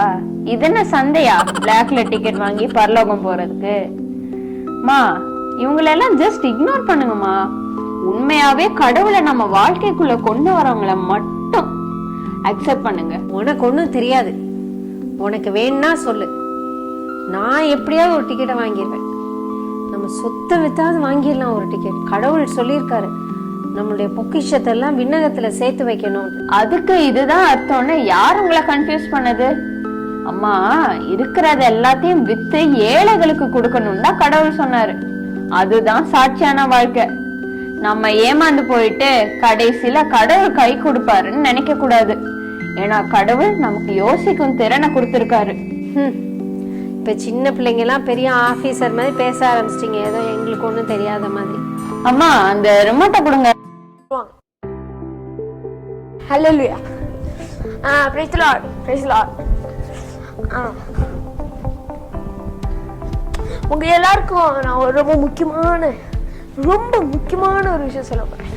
இது என்ன சந்தையா பிளாக்ல டிக்கெட் வாங்கி பரலோகம் போறதுக்கு? மா இவங்களெல்லாம் ஜஸ்ட் இக்னோர் பண்ணுங்கம்மா. உண்மையாவே கடவுளை நம்ம வாழ்க்கைக்குள்ள கொண்டு வரவங்களை மட்டும் அக்செப்ட் பண்ணுங்க. உனக்கு ஒன்றும் தெரியாது. உனக்கு வேணும்னா சொல்லு, நான் எப்படியாவது ஒரு டிக்கெட்டை வாங்கிடுவேன். நம்ம சொத்தை வித்தாவது வாங்கிடலாம் ஒரு டிக்கெட். கடவுள் சொல்லியிருக்காரு நம்மளுடைய பொக்கிஷத்தை எல்லாம் விண்ணகத்துல சேர்த்து வைக்கணும். அதுக்கு இதுதான் அர்த்தம்னு யார் உங்களை கன்ஃபியூஸ் பண்ணது? அம்மா இருக்கிறத எல்லாத்தையும் வித்து ஏழைகளுக்கு கொடுக்கணும் தான் கடவுள் சொன்னாரு. அதுதான் சாட்சியான வாழ்க்கை. நம்ம ஏமாந்து போயிட்டு கடைசியில கடவுள் கை கொடுப்பாருன்னு நினைக்க கூடாது. ஏன்னா கடவுள் நமக்கு யோசிக்கும் திறனை கொடுத்திருக்காரு. இப்ப சின்ன பிள்ளைங்க எல்லாம் பெரிய ஆபீசர் மாதிரி பேச ஆரம்பிச்சிட்டீங்க, ஏதோ எங்களுக்கு ஒண்ணும் தெரியாத மாதிரி. அம்மா அந்த ரிமோட்டை கொடுங்க. Hallelujah. Praise the Lord, praise the Lord. உங்க எல்லாருக்கும் நான் ஒரு ரொம்ப முக்கியமான ஒரு விஷயம் சொல்ல போறேன்.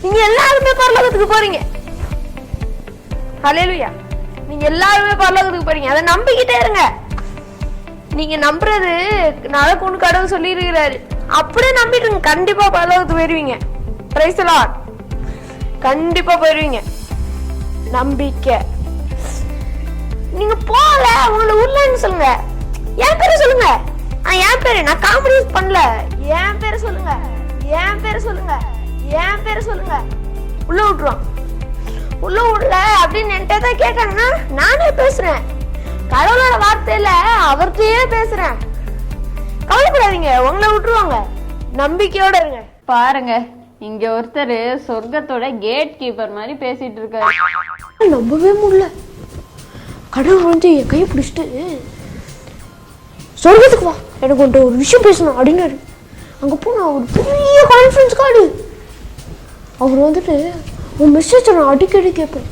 நீங்க எல்லாருமே பரலோகத்துக்கு போறீங்க. ஹல்லேலூயா. நீங்க எல்லாருமே பரலோகத்துக்கு போறீங்க. அதை நம்பிக்கிட்டே இருங்க. நீங்க நம்புறது நடக்கும்னு கடவுள் சொல்லி இருக்கிறாரு. அப்படியே நம்பிட்டு கண்டிப்பா பரலோகத்துக்கு போயிருவீங்க. Price the Lord. கண்டிப்பா போயிருவீங்க. நம்பிக்கை. நீங்க போல உங்களை உள்ளன்னு சொல்லுங்க. என் பேரை சொல்லுங்க. என் பேரு நான் காமெடி பண்ணல. என் பேரை சொல்லுங்க, என் பேரை சொல்லுங்க, என் பேரை சொல்லுங்க. உள்ள விட்டுருவான். உள்ள விடல அப்படின்னு என்கிட்ட கேட்டாங்கன்னா நானே பேசுறேன். கடவுளோட வார்த்தையில அவர்கிட்டயே பேசுறேன். கவலைப்படாதீங்க, உங்களை விட்டுருவாங்க. நம்பிக்கையோட இருங்க. பாருங்க இங்க ஒருத்தர் சொர்க்கத்தோட கேட் கீப்பர் மாதிரி பேசிட்டு இருக்காரு. நம்பவே முடியல. கடவுள் வந்து என் கையை பிடிச்சிட்டு சொர்க்கத்துக்கு வா, எனக்கு வந்துட்டு ஒரு விஷயம் பேசணும் அப்படின்னாரு. அங்கே போனா ஒரு பெரிய கான்ஃபரன்ஸ் கார்டு. அவர் வந்துட்டு உன் மெசேஜை நான் அடிக்கடி கேட்பேன்,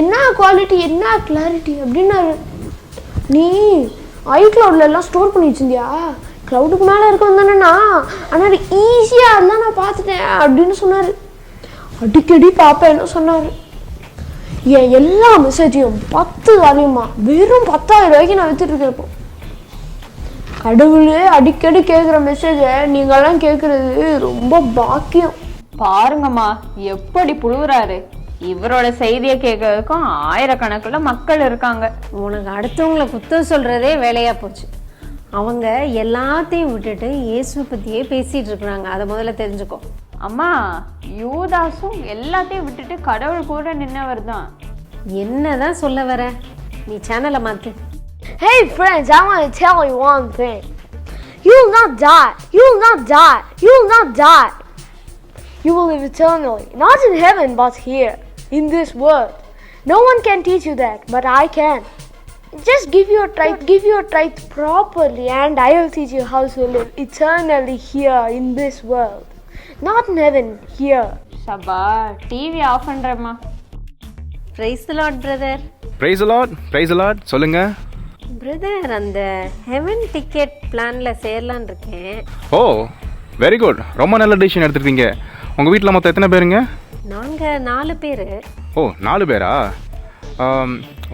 என்ன குவாலிட்டி என்ன கிளாரிட்டி அப்படின்னாரு. நீ ஐக்ளவுட்ல எல்லாம் ஸ்டோர் பண்ணி வச்சிருந்தியா? க்ளவுடுக்கு மேலே இருக்க வந்தானேண்ணா, ஆனால் ஈஸியாக அதெல்லாம் நான் பார்த்துட்டேன் அப்படின்னு சொன்னார். அடிக்கடி பார்ப்பேன்னு சொன்னார். என் எல்லா மெசேஜையும் 10 வால்யூமா வெறும் 10,000 ரூபாய்க்கு நான் வித்துட்டு இருக்கேன். கடவுள் அடிக்கடி கேட்குற மெசேஜை நீங்கள்லாம் கேட்குறது ரொம்ப பாக்கியம். பாருங்கம்மா எப்படி புழுவுறாரு. இவரோட செய்தியை கேட்கறதுக்கும் ஆயிரக்கணக்குல மக்கள் இருக்காங்க. உனக்கு அடுத்தவங்களை குத்தம் சொல்றதே வேலையா போச்சு. அவங்க எல்லாத்தையும் விட்டுட்டு இயேசுவை பத்தியே பேசிட்டு இருக்கிறாங்க. அதை முதல்ல தெரிஞ்சுக்கோ. அம்மா யூதாசும் எல்லாத்தையும் விட்டுட்டு கடவுள் கூட நின்னவர் தான். என்னதான் சொல்ல வர? நீ சேனலை மாத்து. Hey friends, I want to tell you one thing. You will not die. You will not die. You will not die. You will live eternally, not in heaven but here in this world. No one can teach you that, but I can. Just give your tithe properly and I will teach you how to live eternally here in this world. Not in heaven, here. சபா TV off பண்றேம்மா. Praise the Lord brother. Praise the Lord, praise the Lord. சொல்லுங்க brother, அந்த heaven ticket பிளான்ல சேரலான்னு இருக்கேன். ஓ very good, ரொம்ப நல்ல decision எடுத்துருக்கீங்க. உங்கள் வீட்டில் மொத்தம் எத்தனை பேருங்க? நாங்கள் 4 பேர். ஓ 4 பேரா?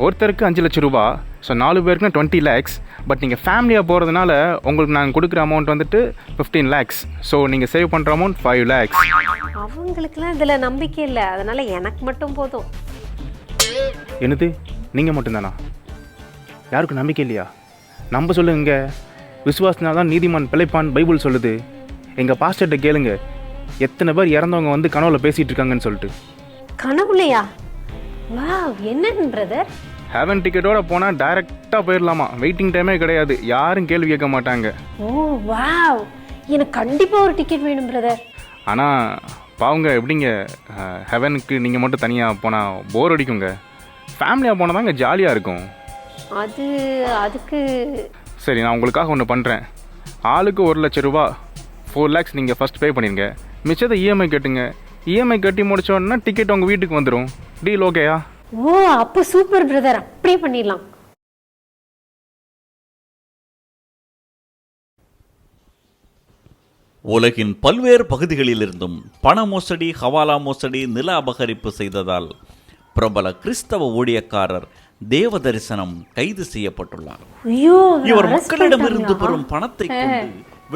ஒருத்தருக்கு 5 லட்சம் ரூபா, ஸோ 4 பேருக்குன்னா 20 lakhs. பட் நீங்கள் ஃபேமிலியாக போகிறதுனால உங்களுக்கு நாங்கள் கொடுக்குற அமௌண்ட் வந்துட்டு 15 lakhs. ஸோ நீங்கள் சேவ் பண்ணுற அமௌண்ட் 5 lakhs. அவங்களுக்குலாம் இதில் நம்பிக்கை இல்லை, அதனால எனக்கு மட்டும் போதும். என்னது, நீங்கள் மட்டும்தானா? யாருக்கும் நம்பிக்கை இல்லையா? நம்ப சொல்லுங்க. விசுவாசனால தான் நீதிமான் பிழைப்பான் பைபிள் சொல்லுது. எங்கள் பாஸ்டர்கிட்ட கேளுங்க, எத்தனை பேர் இறந்தவங்க வந்து கனவுல பேசிகிட்டு இருக்காங்கன்னு சொல்லிட்டு. கனவுலையா? வாவ், என்னன்னு பிரதர்? ஹெவன் டிக்கெட்டோட போனால் டைரெக்டாக போயிடலாமா, வெயிட்டிங் டைமே கிடையாது, யாரும் கேள்வி கேட்க மாட்டாங்க. ஓ வாவ், எனக்கு கண்டிப்பாக ஒரு டிக்கெட் வேணும் பிரதர். ஆனால் பாவங்க, எப்படிங்க ஹெவனுக்கு நீங்கள் மட்டும் தனியாக போனால் போர் அடிக்குங்க. ஃபேமிலியாக போனால் தாங்க ஜாலியாக இருக்கும். அதுக்கு சரி, நான் உங்களுக்காக ஒன்று பண்ணுறேன். ஆளுக்கு 1 லட்சம் ரூபா, 4 lakhs நீங்கள் ஃபஸ்ட் பே பண்ணிடுங்க. மிச்சத்தை இஎம்ஐ கட்டுங்க. இஎம்ஐ கட்டி முடிச்சோன்னா டிக்கெட் உங்கள் வீட்டுக்கு வந்துடும். டீல் ஓகேயா? ஓ அப்போ சூப்பர் பிரதர், அப்படியே பண்ணிடலாம். உலகின் பல்வேறு பகுதிகளிலிருந்தும் பண மோசடி, ஹவாலா மோசடி, நில அபகரிப்பு செய்ததால் பிரபல கிறிஸ்தவ ஊழியக்காரர் தேவதரிசனம் கைது செய்யப்பட்டுள்ளார். இவர் மக்களிடமிருந்து பெறும் பணத்தை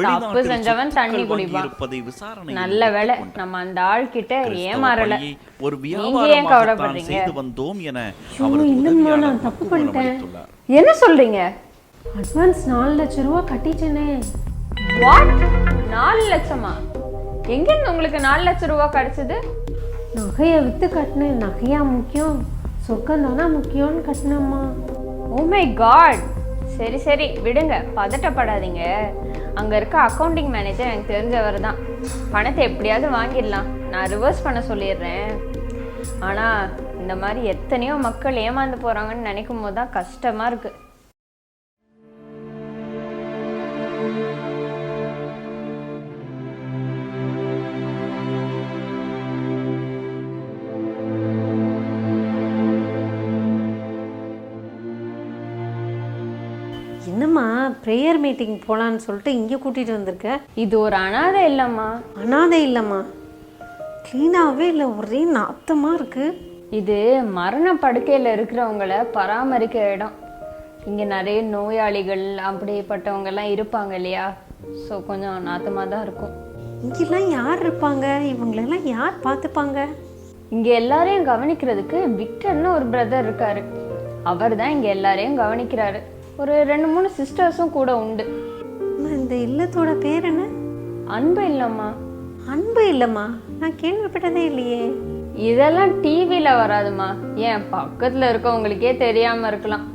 தப்பு செஞ்சவன் தண்ணி குடிப்பான். நல்ல வேளை நம்ம அந்த ஆள் கிட்ட ஏமாறல. ஒரு ஏன் கவலைப்படுறீங்க? செய்து வந்தோம் என நான் தப்பு பண்ணிட்டேன். என்ன சொல்றீங்க? அட்வான்ஸ் 4 லட்சம் ரூபா கட்டிச்சேனே. வாட்? 4 லட்சமா? எங்க இருந்து உங்களுக்கு 4 லட்சம் ரூபா கிடைச்சது? நகையை வித்து கட்டினேன். நகையா முக்கியம், சொர்க்கம் தானா முக்கியம்னு கட்டினம்மா. Oh my God. சரி சரி விடுங்க, பதட்டப்படாதீங்க. அங்க இருக்க அக்கௌண்டிங் மேனேஜர் எனக்கு தெரிஞ்சவர் தான். பணத்தை எப்படியாவது வாங்கிடலாம், நான் ரிவர்ஸ் பண்ண சொல்லிடுறேன். ஆனா இந்த மாதிரி எத்தனையோ மக்கள் ஏமாந்து போறாங்கன்னு நினைக்கும் போது தான் கஷ்டமா இருக்கு. என்னம்மா ப்ரேயர் மீட்டிங் போகலான்னு சொல்லிட்டு இங்கே கூட்டிகிட்டு வந்திருக்க? இது ஒரு அனாதை இல்லைம்மா. அனாதை இல்லைம்மா, க்ளீனாகவே இல்லை, ஒரே நாத்தமாக இருக்குது. இது மரண படுக்கையில் இருக்கிறவங்கள பராமரிக்க இடம். இங்கே நிறைய நோயாளிகள் அப்படிப்பட்டவங்கெல்லாம் இருப்பாங்க இல்லையா, ஸோ கொஞ்சம் நாத்தமாக தான் இருக்கும். இங்கெல்லாம் யார் இருப்பாங்க? இவங்களெல்லாம் யார் பார்த்துப்பாங்க? இங்கே எல்லாரையும் கவனிக்கிறதுக்கு விக்டர்னு ஒரு பிரதர் இருக்காரு. அவர் தான் இங்கே எல்லாரையும் கவனிக்கிறாரு. ஒரு 2-3 சிஸ்டர்ஸும் கூட உண்டு. இந்த இல்லத்தோட பேர் என்ன? அன்பு இல்லம்மா. அன்பு இல்லம்மா, நான் கேள்விப்பட்டதே இல்லையே. இதெல்லாம் டிவியில் வராதுமா, ஏன் பக்கத்தில் இருக்கவங்களுக்கே தெரியாமல் இருக்கலாம்.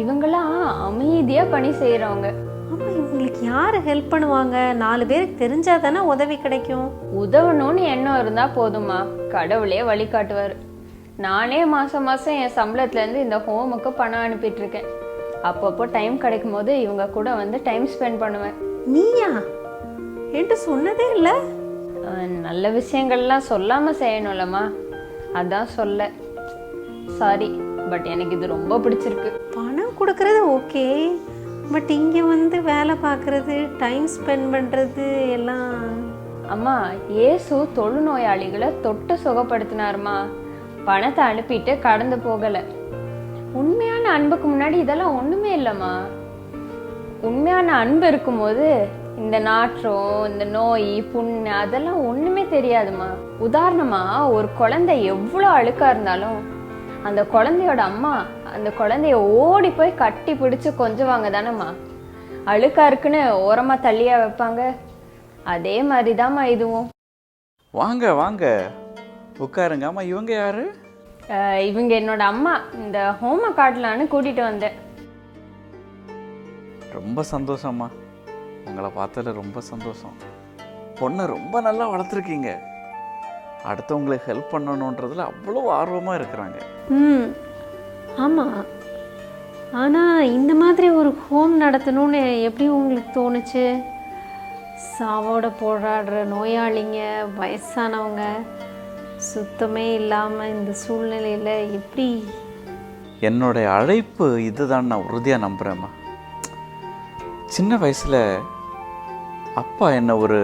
இவங்களாம் அமைதியாக பணி செய்கிறவங்க. ஆமாம், இவங்களுக்கு யார் ஹெல்ப் பண்ணுவாங்க? 4 பேருக்கு தெரிஞ்சால் தானே உதவி கிடைக்கும். உதவணும்னு எண்ணம் இருந்தால் போதுமா, கடவுளே வழிகாட்டுவார். நானே மாதம் மாதம் என் சம்பளத்துலேருந்து இந்த ஹோமுக்கு பணம் அனுப்பிட்டுருக்கேன். அப்பப்போ டைம் கிடைக்கும் போது இவங்க கூட வந்து டைம் ஸ்பெண்ட் பண்ணுவேன். நீயா? என்கிட்ட சொன்னதே இல்லை. நல்ல விஷயங்கள்லாம் சொல்லாமல் செய்யணும்லம்மா, அதான் சொல்ல. சாரி, பட் எனக்கு இது ரொம்ப பிடிச்சிருக்கு. பணம் கொடுக்கறது ஓகே, பட் இங்கே வந்து வேலை பார்க்குறது, டைம் ஸ்பெண்ட் பண்ணுறது எல்லாம். அம்மா, இயேசு தொழுநோயாளிகளை தொட்டு சுகப்படுத்தினாருமா, பணத்தை அனுப்பிட்டு கடந்து போகலை. உண்மையான அன்புக்கு முன்னாடி இதெல்லாம் ஒண்ணுமே இல்லைம்மா. உண்மையான அன்பு இருக்கும்போது இந்த நாற்றம், இந்த நோய், புண்ணு அதெல்லாம் ஒண்ணுமே தெரியாதுமா. உதாரணமா, ஒரு குழந்தை எவ்வளோ அழுக்கா இருந்தாலும் அந்த குழந்தையோட அம்மா அந்த குழந்தைய ஓடி போய் கட்டி பிடிச்சு கொஞ்சுவாங்க தானேம்மா. அழுக்கா இருக்குன்னு ஓரமா தள்ளியா வைப்பாங்க. அதே மாதிரிதாம்மா இதுவும். வாங்க வாங்க உட்காருங்க. ஆமா, இவங்க யாரு? இவங்க என்னோட அம்மா. இந்த ஹோமை காட்டலான்னு கூட்டிட்டு வந்தேன். ரொம்ப சந்தோஷம்மா, உங்களை பார்த்ததில் ரொம்ப சந்தோஷம். பொண்ணை ரொம்ப நல்லா வளர்த்துருக்கீங்க. அடுத்தவங்களுக்கு ஹெல்ப் பண்ணணுன்றதுல அவ்வளோ ஆர்வமாக இருக்கிறாங்க. ஆமாம், ஆனால் இந்த மாதிரி ஒரு ஹோம் நடத்தணும்னு எப்படி உங்களுக்கு தோணுச்சு? சாவோட போராடுற நோயாளிங்க, வயசானவங்க, சுத்தமே இல்லாமல் இந்த சூழ்நிலையில் எப்படி? என்னுடைய அழைப்பு இதுதான், நான் உறுதியாக நம்புகிறேம்மா. சின்ன வயசில் அப்பா என்னை ஒரு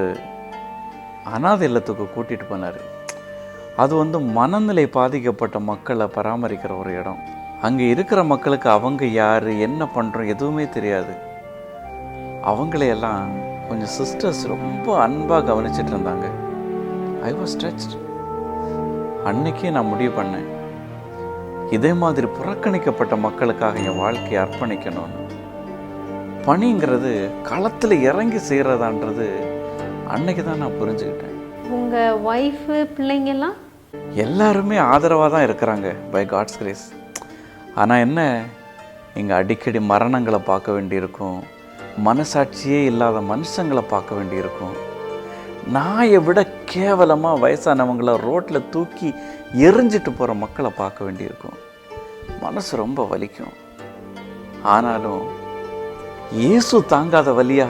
அனாதை இல்லத்துக்கு கூட்டிகிட்டு போனார். அது மனநிலை பாதிக்கப்பட்ட மக்களை பராமரிக்கிற ஒரு இடம். அங்கே இருக்கிற மக்களுக்கு அவங்க யார், என்ன பண்ணுறோம் எதுவுமே தெரியாது. அவங்களையெல்லாம் கொஞ்சம் சிஸ்டர்ஸ் ரொம்ப அன்பாக கவனிச்சிட்டு இருந்தாங்க. I was touched. அன்னைக்கே நான் முடிவு பண்ணேன், இதே மாதிரி புறக்கணிக்கப்பட்ட மக்களுக்காக என் வாழ்க்கையை அர்ப்பணிக்கணும்னு. பணிங்கிறது களத்தில் இறங்கி செய்கிறதான்றது அன்னைக்கு தான் நான் புரிஞ்சுக்கிட்டேன். உங்கள் ஒய்ஃபு பிள்ளைங்கெல்லாம் எல்லாருமே ஆதரவாக தான் இருக்கிறாங்க பை காட்ஸ் கிரேஸ். ஆனால் என்ன, இங்கே அடிக்கடி மரணங்களை பார்க்க வேண்டியிருக்கும், மனசாட்சியே இல்லாத மனுஷங்களை பார்க்க வேண்டியிருக்கும், நாயை விட கேவலமாக வயசானவங்கள ரோட்டில் தூக்கி எரிஞ்சிட்டு போகிற மக்களை பார்க்க வேண்டியிருக்கும். மனசு ரொம்ப வலிக்கும். ஆனாலும் இயேசு தாங்காத வலியா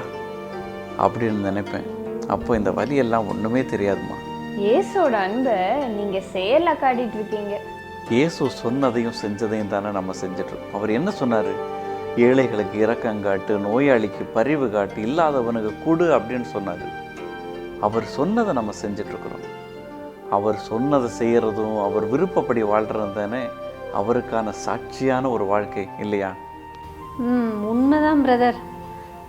அப்படின்னு நினைப்பேன். அப்போ இந்த வலியெல்லாம் ஒன்றுமே தெரியாதுமா. இயேசோட அன்பை நீங்க செயல்ல காட்டிட்டு இருக்கீங்க. இயேசு சொன்னதையும் செஞ்சதையும் தானே நம்ம செஞ்சிட்ருக்கோம். அவர் என்ன சொன்னார்? ஏழைகளுக்கு இரக்கங்காட்டு, நோயாளிக்கு பரிவு காட்டு, இல்லாதவனுக்கு கொடு அப்படின்னு சொன்னார். அவர் சொன்னதை நம்ம செஞ்சிட்ருக்குறோம். அவர் சொன்னதை செய்கிறதும் அவர் விருப்பப்படி வாழ்கிறதும் தானே அவருக்கான சாட்சியான ஒரு வாழ்க்கை இல்லையா? உண்மைதான் பிரதர்.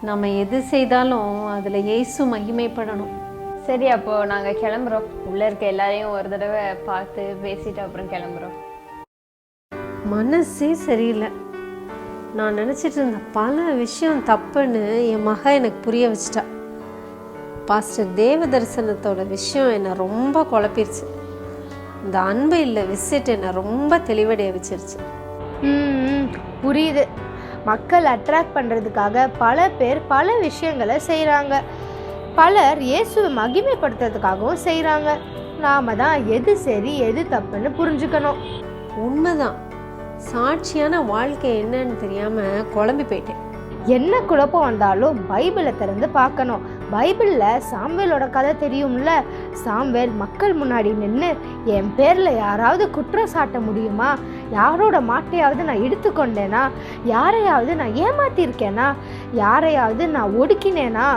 நம்ம எது செய்தாலும் அதில் இயேசு மகிமைப்படணும். சரி, அப்போ நாங்க கிளம்புறோம். உள்ள இருக்க எல்லாரையும் ஒரு தடவை பார்த்து பேசிட்டு அப்புறம் கிளம்புறோம். மனசே சரியில்லை. நான் நினச்சிட்டு இருந்த பல விஷயம் தப்புன்னு என் மக எனக்கு புரிய வச்சிட்டா. பாஸ்டர் தேவ தரிசனத்தோட விஷயம் என்னை ரொம்ப குழப்பிருச்சு. இந்த அன்பு இல்லை விசிட் என்னை ரொம்ப தெளிவடைய வச்சிருச்சு. புரியுது. மக்கள் அட்ராக்ட் பண்ணுறதுக்காக பல பேர் பல விஷயங்களை செய்கிறாங்க. பலர் இயேசுவை மகிமைப்படுத்துறதுக்காகவும் செய்கிறாங்க. நாம தான் எது சரி எது தப்புன்னு புரிஞ்சுக்கணும். உண்மைதான். சாட்சியான வாழ்க்கை என்னன்னு தெரியாமல் குழம்பி போயிட்டேன். என்ன குழப்பம் வந்தாலும் பைபிளை திறந்து பார்க்கணும். பைபிளில் சாம்வேலோட கதை தெரியும்ல. சாம்வேல் மக்கள் முன்னாடி நின்று என் பேரில் யாராவது குற்றம் சாட்ட முடியுமா, யாரோட மாட்டையாவது நான் எடுத்துக்கொண்டேனா, யாரையாவது நான் ஏமாத்திருக்கேனா, யாரையாவது நான் ஒடுக்கினேனா,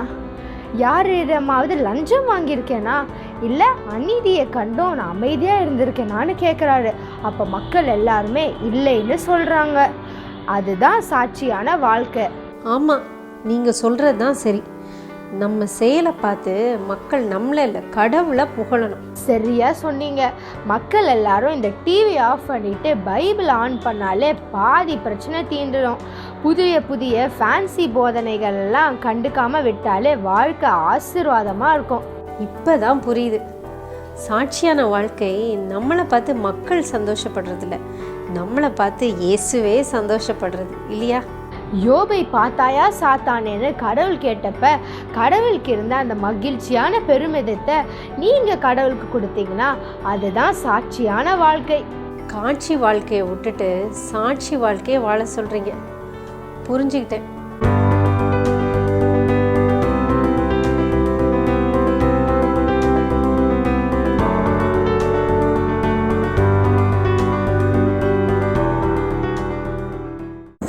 யாரிடமாவது லஞ்சம் வாங்கியிருக்கேனா, இல்லை அநீதியை கண்டும் நான் அமைதியாக இருந்திருக்கேனான்னு கேட்குறாரு. அப்போ மக்கள் எல்லாருமே இல்லைன்னு சொல்கிறாங்க. அதுதான் சாட்சியான வாழ்க்கை. ஆமாம், நீங்கள் சொல்கிறது தான் சரி. நம்ம செயலை பார்த்து மக்கள் நம்மள இல்லை கடவுளை புகழணும். சரியா சொன்னீங்க. மக்கள் எல்லாரும் இந்த டிவி ஆஃப் பண்ணிட்டு பைபிள் ஆன் பண்ணாலே பாதி பிரச்சனை தீண்டுடும். புதிய புதிய ஃபேன்சி போதனைகள் எல்லாம் கண்டுக்காமல் விட்டாலே வாழ்க்கை ஆசீர்வாதமாக இருக்கும். இப்போ தான் புரியுது. சாட்சியான வாழ்க்கை நம்மளை பார்த்து மக்கள் சந்தோஷப்படுறதில்ல, நம்மளை பார்த்து இயேசுவே சந்தோஷப்படுறது இல்லையா? யோபை பார்த்தாயா சாத்தானேன்னு கடவுள் கேட்டப்ப கடவுளுக்கு இருந்த அந்த மகிழ்ச்சியான பெருமிதத்தை நீங்கள் கடவுளுக்கு கொடுத்தீங்கன்னா அதுதான் சாட்சியான வாழ்க்கை. காட்சி வாழ்க்கையை விட்டுட்டு சாட்சி வாழ்க்கையை வாழ சொல்கிறீங்க. புரிஞ்சுக்கிட்டேன்.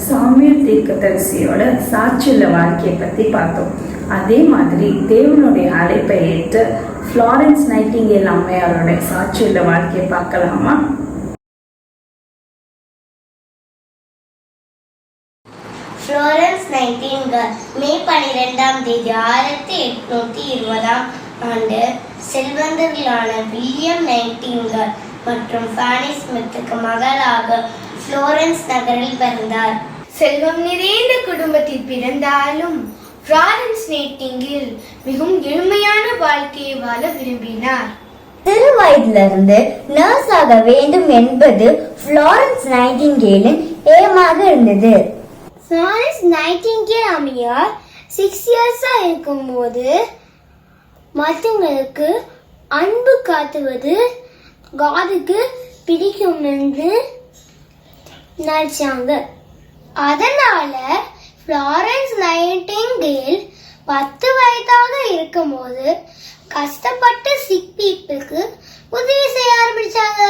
சாமுவேல் தீர்க்கதரிசியோட சாட்சியுள்ள வாழ்க்கையை பற்றி பார்த்தோம். அதே மாதிரி தேவனுடைய அழைப்பை ஏற்று ஃப்ளாரன்ஸ் நைட்டிங்கேல் அம்மையாரோட சாட்சியுள்ள வாழ்க்கையை பார்க்கலாமா? ஃப்ளாரன்ஸ் நைட்டிங்கேல் மே 12 1820 ஆண்டு செல்வந்தர்களான வில்லியம் நைட்டிங்கேல் மற்றும் ஃபேனி ஸ்மித்துக்கு மகளாக ஃப்ளோரன்ஸ் நகரில் பிறந்தார். செல்வம் நிறைந்த குடும்பத்தில் பிறந்தாலும் ஃப்ளாரன்ஸ் நைட்டிங்கேல் மிகவும் எளிமையான வாழ்க்கையை வாழ விரும்பினார். சிறு வயதிலிருந்து நர்ஸ் ஆக வேண்டும் என்பது ஃப்ளாரன்ஸ் நைட்டிங்கேலின் ஏமாக இருந்தது. ஃப்ளாரன்ஸ் நைட்டிங்கேல் அம்மையார் 6 இயர்ஸா இருக்கும்போது மற்றவங்களுக்கு அன்பு காட்டுவது காதுக்கு பிடிக்கும் என்று நினைச்சாங்க. அதனால ஃப்ளாரன்ஸ் நைட்டிங்கேல் 10 வயதாக இருக்கும்போது கஷ்டப்பட்டு சிக் பீப்புளுக்கு உதவி செய்ய ஆரம்பிச்சாங்க.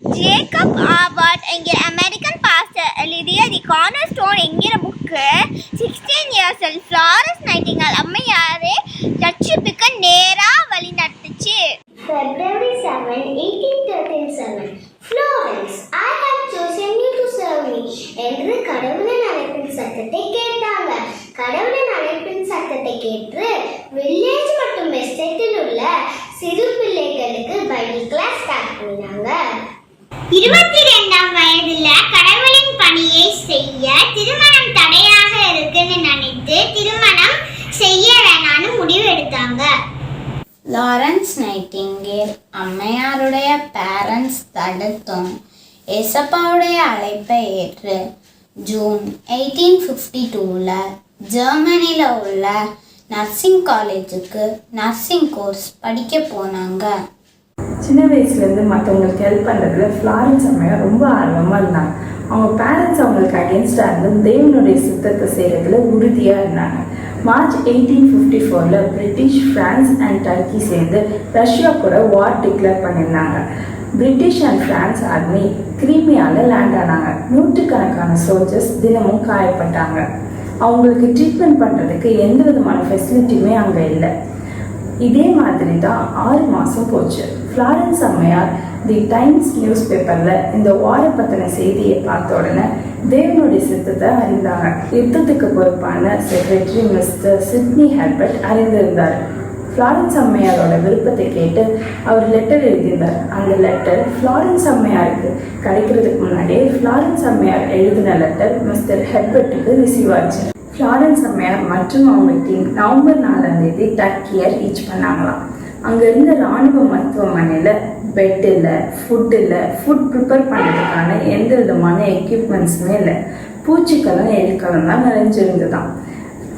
ஜேக்கப் ஆவார்ட் என்கிற அமெரிக்கன் பாஸ்டர் எழுதிய தி கார்னர் ஸ்டோன் என்கிற புக்கு 16 இயர்ஸ் ஃப்ளாரன்ஸ் நைட்டிங்கேல் அம்மையாரே ரட்சிப்புக்கு நேரா வழி நடத்துச்சு. February 7, 1837. Florence, I have chosen you to serve வார்த்தைகளை கேட்டு வில்லேஜ் மற்றும் எஸ்டேட்டில் உள்ள சிறு பிள்ளைகளுக்கு பைபிள் கிளாஸ் ஸ்டார்ட் பண்ணினாங்க. 22ஆம் வயதுல கடவுளின் பணியை செய்ய திருமணம் தடையாக இருக்குன்னு நினைத்து திருமணம் செய்ய வேணான்னு முடிவு எடுத்தாங்க. லாரன்ஸ் நைட்டிங்கேல் அம்மையாருடைய பேரண்ட்ஸ் தடுத்தும் ஏசப்பாவுடைய அழைப்பை ஏற்று ஜூன் 1852ல் ஜெர்மனியில் உள்ள நர்சிங் காலேஜுக்கு நர்சிங் கோர்ஸ் படிக்க போனாங்க. சின்ன வயசுலேருந்து மற்றவங்களுக்கு ஹெல்ப் பண்ணுறதுல ஃப்ளாரன்ஸ் அம்மையார் ரொம்ப ஆர்வமாக இருந்தாங்க. அவங்க பேரண்ட்ஸ் அவங்களுக்கு அகேன்ஸ்டாக இருந்தும் தேவனுடைய சித்தத்தை செய்கிறதுல உறுதியாக இருந்தாங்க. March 1854 British, France and Turkey சேர்ந்து ரஷ்யா கூட வார் டிக்ளேர் பண்ணியிருந்தாங்க. பிரிட்டிஷ் அண்ட் பிரான்ஸ் ஆர்மி கிரீமியாவில் லேண்ட் ஆனாங்க. நூற்றுக்கணக்கான சோல்ஜர்ஸ் தினமும் காயப்பட்டாங்க. அவங்களுக்கு ட்ரீட்மெண்ட் பண்ணுறதுக்கு எந்த விதமான ஃபெசிலிட்டியுமே அங்கே இல்லை. இதே மாதிரி தான் 6 மாதம் போச்சு. Florence Ammaiyar the Times news பேப்பரில் இந்த வார பற்றின செய்தியை பார்த்த உடனே தேவனுடைய சித்தத்தை அறிந்தாங்க. யுத்தத்துக்கு பொறுப்பான செக்ரட்டரி மிஸ்டர் சிட்னி ஹெர்பர்ட் அறிந்திருந்தார். ஃப்ளாரன்ஸ் அம்மையாரோட விருப்பத்தை கேட்டு அவர் லெட்டர் எழுதியிருந்தார். அந்த லெட்டர் ஃப்ளாரன்ஸ் அம்மையாருக்கு கிடைக்கிறதுக்கு முன்னாடியே ஃப்ளாரன்ஸ் அம்மையார் எழுதின லெட்டர் மிஸ்டர் ஹெர்பர்ட்டுக்கு ரிசீவ் ஆச்சு. ஃப்ளாரன்ஸ் அம்மையார் மற்றும் அவங்க டீம் நவம்பர் 4ஆம் தேதி டர்க்கியை ரீச் பண்ணாங்களாம். அங்கே இருந்த இராணுவ மருத்துவமனையில் பெட் இல்லை, ஃபுட் ப்ரிப்பேர் பண்ணுறதுக்கான எந்த விதமான எக்யூப்மெண்ட்ஸுமே இல்லை. பூச்சிக்களும் எலிக்களும் தான் நிறைஞ்சிருந்துதான்.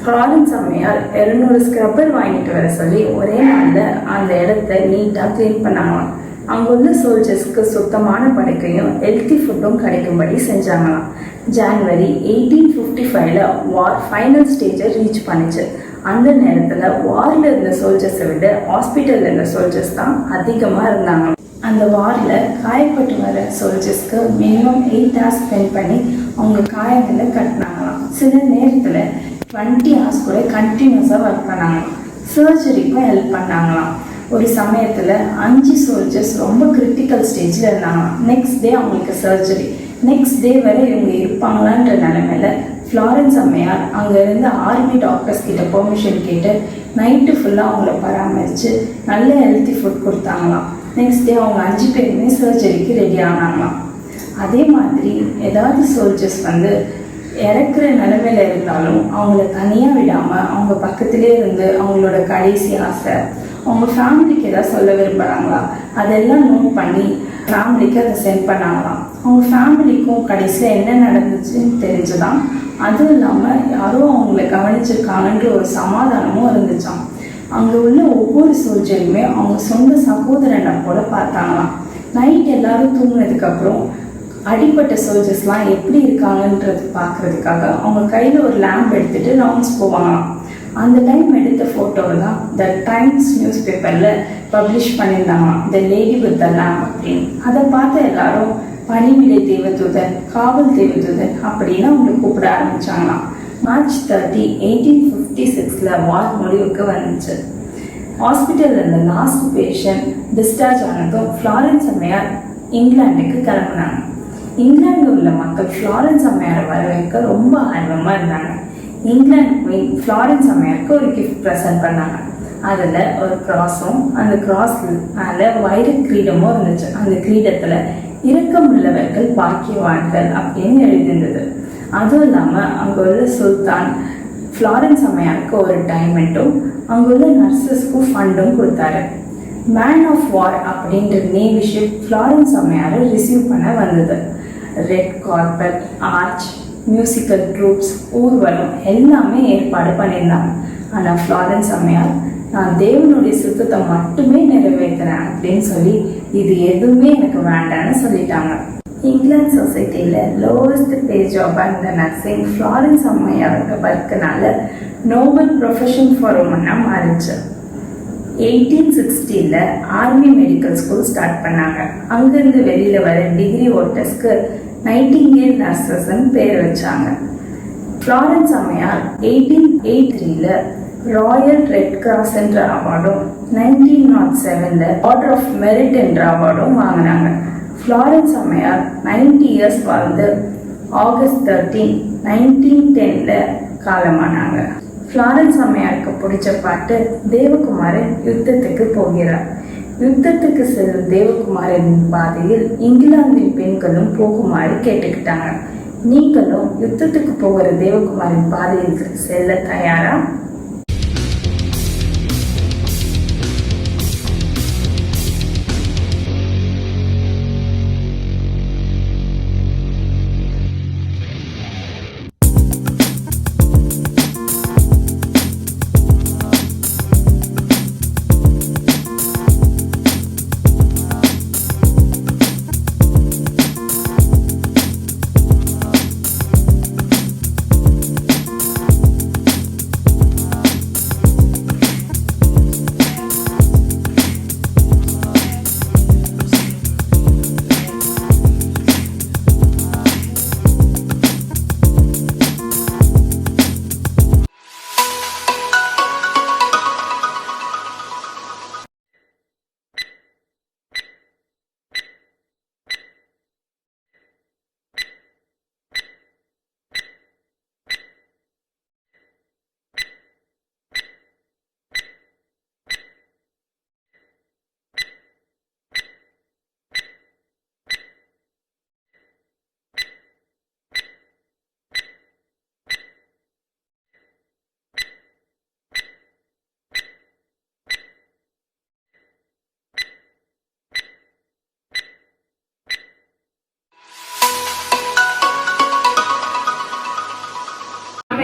ஃப்ளாரன்ஸ் அம்மையார் 200 ஸ்க்ரப்பர் வாங்கிட்டு வர சொல்லி ஒரே நாளில் அந்த இடத்த நீட்டாக க்ளீன் பண்ணாங்களாம். அங்கே உள்ள சோல்ஜர்ஸ்க்கு சுத்தமான படுக்கையும் ஹெல்த்தி ஃபுட்டும் கிடைக்கும்படி செஞ்சாங்களாம். ஜான்வரி 1855 வார் ஃபைனல் ஸ்டேஜை ரீச் பண்ணிச்சு. அந்த நேரத்தில் வாரில் இருந்த சோல்ஜர்ஸை விட ஹாஸ்பிட்டலில் இருந்த சோல்ஜர்ஸ் தான் அதிகமாக இருந்தாங்க. அந்த வாரில் காயப்பட்டு வர சோல்ஜர்ஸ்க்கு மினிமம் 8 hours ஸ்பெண்ட் பண்ணி அவங்க காயங்களை கட்டினாங்களாம். சில நேரத்தில் 20 hours கூட கண்டினியூஸாக ஒர்க் பண்ணாங்களாம். சர்ஜரிக்கும் ஹெல்ப் பண்ணாங்களாம். ஒரு சமயத்தில் 5 சோல்ஜர்ஸ் ரொம்ப கிரிட்டிக்கல் ஸ்டேஜில் இருந்தாங்களாம். நெக்ஸ்ட் டே அவங்களுக்கு சர்ஜரி. நெக்ஸ்ட் டே வரை இவங்க இருப்பாங்களான்ற நிலைமையில ஃப்ளாரன்ஸ் அம்மையார் அங்கே இருந்த ஆர்மி டாக்டர்ஸ் கிட்ட பெர்மிஷன் கேட்டு நைட்டு ஃபுல்லாக அவங்கள பராமரித்து நல்ல ஹெல்த்தி ஃபுட் கொடுத்தாங்களாம். நெக்ஸ்ட் டே அவங்க 5 பேருமே சர்ஜரிக்கு ரெடி ஆனாங்களாம். அதே மாதிரி ஏதாவது சோல்ஜர்ஸ் இறக்குற நிலைமையில இருந்தாலும் அவங்கள தனியாக விடாமல் அவங்க பக்கத்திலே இருந்து அவங்களோட கடைசி ஆசை, அவங்க ஃபேமிலிக்கு ஏதாவது சொல்ல விரும்புகிறாங்களா அதெல்லாம் நோட் பண்ணி ஃபேமிலிக்கு அதை சென்ட் பண்ணாங்களாம். அவங்க ஃபேமிலிக்கும் கடைசியில் என்ன நடந்துச்சுன்னு தெரிஞ்சுதான். அதுவும் இல்லாமல் யாரோ அவங்கள கவனிச்சிருக்காங்கன்ற ஒரு சமாதானமும் இருந்துச்சாம். அங்கே உள்ள ஒவ்வொரு சோல்ஜருமே அவங்க சொந்த சகோதரனை போல பார்த்தாங்களாம். நைட் எல்லாரும் தூங்கினதுக்கப்புறம் அடிப்பட்ட சோல்ஜர்ஸ்லாம் எப்படி இருக்காங்கன்றது பார்க்கறதுக்காக அவங்க கையில் ஒரு லேம்ப் எடுத்துகிட்டு ரவுண்ட்ஸ் போவாங்களாம். அந்த டைம் எடுத்த ஃபோட்டோவை தான் த டைம்ஸ் நியூஸ் பேப்பரில் பப்ளிஷ் பண்ணியிருந்தாங்களாம், the lady with the lamp அப்படின்னு. அதை பார்த்த எல்லாரும் பணிவிடை தேவதூதன், காவல் தேவதூதன் அப்படின்னு அவங்களை கூப்பிட ஆரம்பித்தாங்களாம். மார்ச் 30, 1856 வார் முடிவுக்கு வந்துச்சு. ஹாஸ்பிட்டலில் இருந்த லாஸ்ட் பேஷண்ட் டிஸ்சார்ஜ் ஆனதும் ஃப்ளாரன்ஸ் அம்மையார் இங்கிலாந்துக்கு கிளம்புனாங்க. இங்கிலாந்தில் உள்ள மக்கள் ஃப்ளாரன்ஸ் அம்மையாரை வரவேற்க ரொம்ப ஆர்வமாக இருந்தாங்க. இங்கிலாந்து குயின் ஃப்ளாரன்ஸ் அம்மையாருக்கு ஒரு கிஃப்ட் ப்ரெசென்ட் பண்ணாங்க. அதில் ஒரு கிராஸும் அந்த கிராஸ் மேலே வைர கிரீடமும் இருந்துச்சு. அந்த கிரீடத்தில் இரக்கம் உள்ளவர்கள் பாக்கியவான்கள் அப்படின்னு எழுதியிருந்தது. அதுவும் இல்லாமல் அங்கே உள்ள சுல்தான் ஃப்ளாரன்ஸ் அம்மையாருக்கு ஒரு டைமண்டும் அங்கே உள்ள நர்சஸ்க்கும் ஃபண்டும் கொடுத்தாரு. மேன் ஆஃப் வார் அப்படின்ற நேவி ஷிப் ஃப்ளாரன்ஸ் அம்மையாரை ரிசீவ் பண்ண வந்தது. Red carpet, arch, musical troupes, ஊர்வலம் எல்லாமே ஏற்பாடு பண்ணியிருந்தாங்க. ஆனால் ஃப்ளாரன்ஸ் அம்மையார் நான் தேவனுடைய சித்தத்தை மட்டுமே நிறைவேற்றுறேன் அப்படின்னு சொல்லி இது எதுவுமே எனக்கு வேண்டான்னு சொல்லிட்டாங்க. இங்கிலாந்து சொசைட்டியில் லோவஸ்ட் பே ஜாபாக இருந்த நர்சிங் ஃப்ளாரன்ஸ் அம்மையாரோட ஒர்க்குனால நோபல் ப்ரொஃபஷன் ஃபார் உமனாக மாறிச்சு. 1860 ஆர்மி மெடிக்கல் ஸ்கூல் ஸ்டார்ட் பண்ணாங்க. அங்கிருந்து வெளியில் வர டிகிரி ஹோல்டர்ஸ்க்கு நைட்டிங்கேல் நர்சஸ்ன்னு பேர் வச்சாங்க. ஃப்ளாரன்ஸ் அம்மையார் 1883 ராயல் ரெட் கிராஸ் என்ற அவார்டும் 1907 ஆர்டர் ஆஃப் மெரிட் என்ற அவார்டும் வாங்கினாங்க. ஃப்ளாரன்ஸ் அம்மையார் 90 இயர்ஸ் வாழ்ந்து ஆகஸ்ட் 13, 1910 காலமானாங்க. ஃப்ளாரன்ஸ் அம்மையாருக்கு பிடிச்ச பாட்டு தேவகுமாரன் யுத்தத்துக்கு போகிறார். யுத்தத்துக்கு செல்லும் தேவகுமாரனின் பாதையில் இங்கிலாந்தின் பெண்களும் போகுமாறு கேட்டுக்கிட்டாங்க. நீங்களும் யுத்தத்துக்கு போகிற தேவகுமாரின் பாதையில் செல்ல தயாரா?